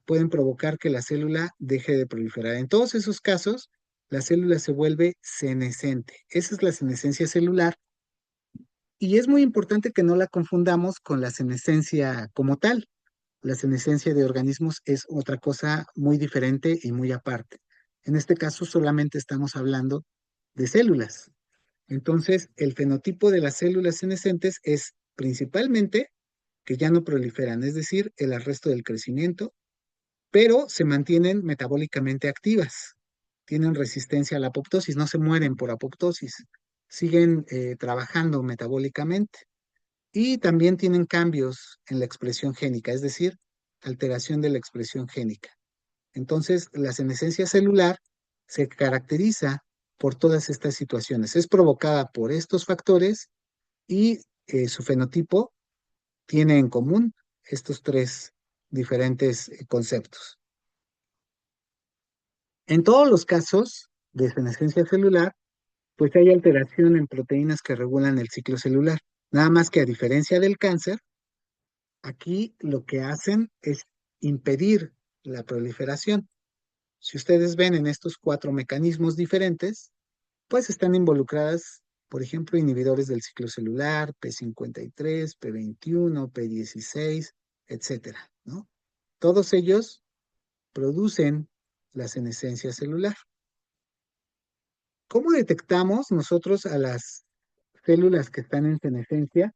pueden provocar que la célula deje de proliferar. En todos esos casos, la célula se vuelve senescente. Esa es la senescencia celular y es muy importante que no la confundamos con la senescencia como tal. La senescencia de organismos es otra cosa muy diferente y muy aparte. En este caso solamente estamos hablando de células. Entonces, el fenotipo de las células senescentes es principalmente que ya no proliferan, es decir, el arresto del crecimiento, pero se mantienen metabólicamente activas, tienen resistencia a la apoptosis, no se mueren por apoptosis, siguen trabajando metabólicamente y también tienen cambios en la expresión génica, es decir, alteración de la expresión génica. Entonces, la senescencia celular se caracteriza por todas estas situaciones. Es provocada por estos factores y su fenotipo tiene en común estos tres diferentes conceptos. En todos los casos de senescencia celular, pues hay alteración en proteínas que regulan el ciclo celular. Nada más que a diferencia del cáncer, aquí lo que hacen es impedir la proliferación. Si ustedes ven en estos cuatro mecanismos diferentes, pues están involucradas, por ejemplo, inhibidores del ciclo celular, P53, P21, P16, etcétera, ¿no? Todos ellos producen la senescencia celular. ¿Cómo detectamos nosotros a las células que están en senescencia?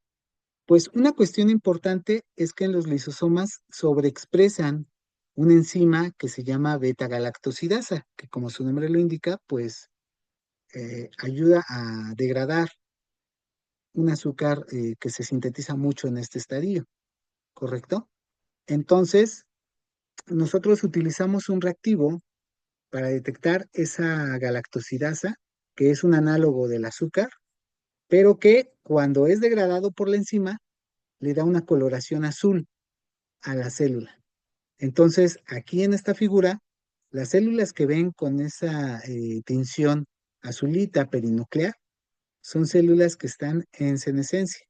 Pues una cuestión importante es que en los lisosomas sobreexpresan una enzima que se llama beta-galactosidasa, que como su nombre lo indica, pues ayuda a degradar un azúcar que se sintetiza mucho en este estadio, ¿correcto? Entonces, nosotros utilizamos un reactivo para detectar esa galactosidasa, que es un análogo del azúcar, pero que cuando es degradado por la enzima, le da una coloración azul a la célula. Entonces, aquí en esta figura, las células que ven con esa tinción azulita perinuclear son células que están en senescencia,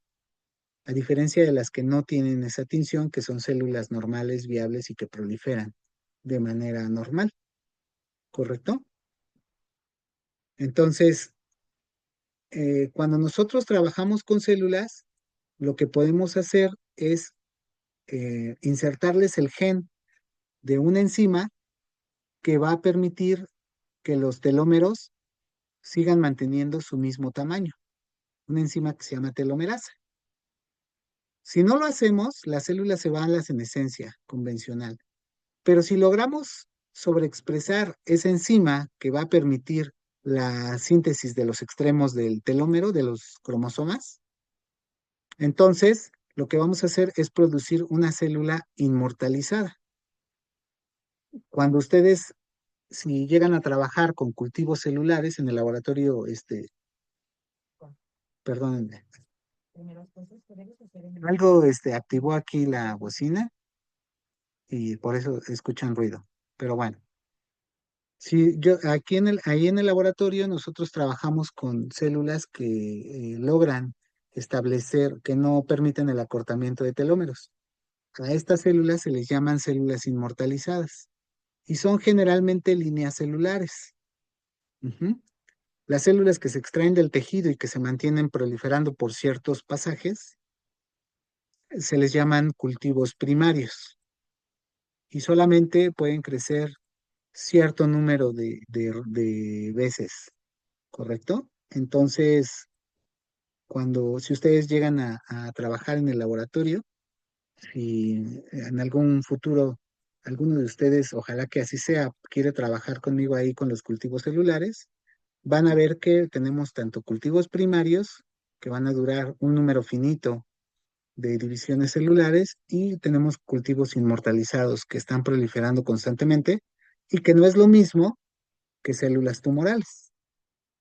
a diferencia de las que no tienen esa tinción, que son células normales, viables y que proliferan de manera normal, ¿correcto? Entonces, cuando nosotros trabajamos con células, lo que podemos hacer es insertarles el gen de una enzima que va a permitir que los telómeros sigan manteniendo su mismo tamaño, una enzima que se llama telomerasa. Si no lo hacemos, la célula se va a la senescencia convencional, pero si logramos sobreexpresar esa enzima que va a permitir la síntesis de los extremos del telómero, de los cromosomas, entonces lo que vamos a hacer es producir una célula inmortalizada. Cuando ustedes, si llegan a trabajar con cultivos celulares en el laboratorio, perdón, algo activó aquí la bocina y por eso escuchan ruido. Pero bueno, si yo aquí ahí en el laboratorio nosotros trabajamos con células que logran establecer, que no permiten el acortamiento de telómeros. A estas células se les llaman células inmortalizadas y son generalmente líneas celulares. Ujú. Las células que se extraen del tejido y que se mantienen proliferando por ciertos pasajes se les llaman cultivos primarios y solamente pueden crecer cierto número de veces, ¿correcto? Entonces, si ustedes llegan a trabajar en el laboratorio, si en algún futuro alguno de ustedes, ojalá que así sea, quiere trabajar conmigo ahí con los cultivos celulares, van a ver que tenemos tanto cultivos primarios, que van a durar un número finito de divisiones celulares, y tenemos cultivos inmortalizados que están proliferando constantemente y que no es lo mismo que células tumorales.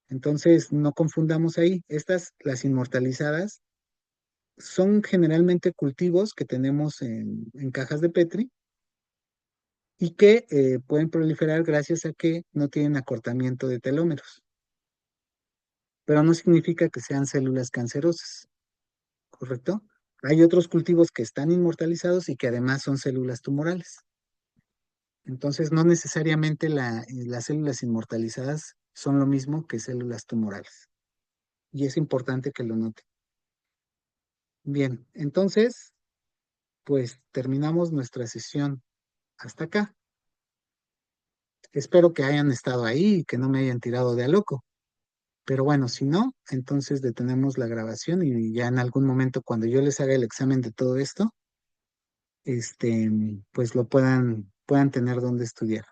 Entonces, no confundamos ahí. Estas, las inmortalizadas, son generalmente cultivos que tenemos en cajas de Petri y que pueden proliferar gracias a que no tienen acortamiento de telómeros, pero no significa que sean células cancerosas, ¿correcto? Hay otros cultivos que están inmortalizados y que además son células tumorales. Entonces, no necesariamente las células inmortalizadas son lo mismo que células tumorales. Y es importante que lo noten. Bien, entonces, pues terminamos nuestra sesión hasta acá. Espero que hayan estado ahí y que no me hayan tirado de a loco. Pero bueno, si no, entonces detenemos la grabación y ya en algún momento cuando yo les haga el examen de todo esto, pues lo puedan tener donde estudiar.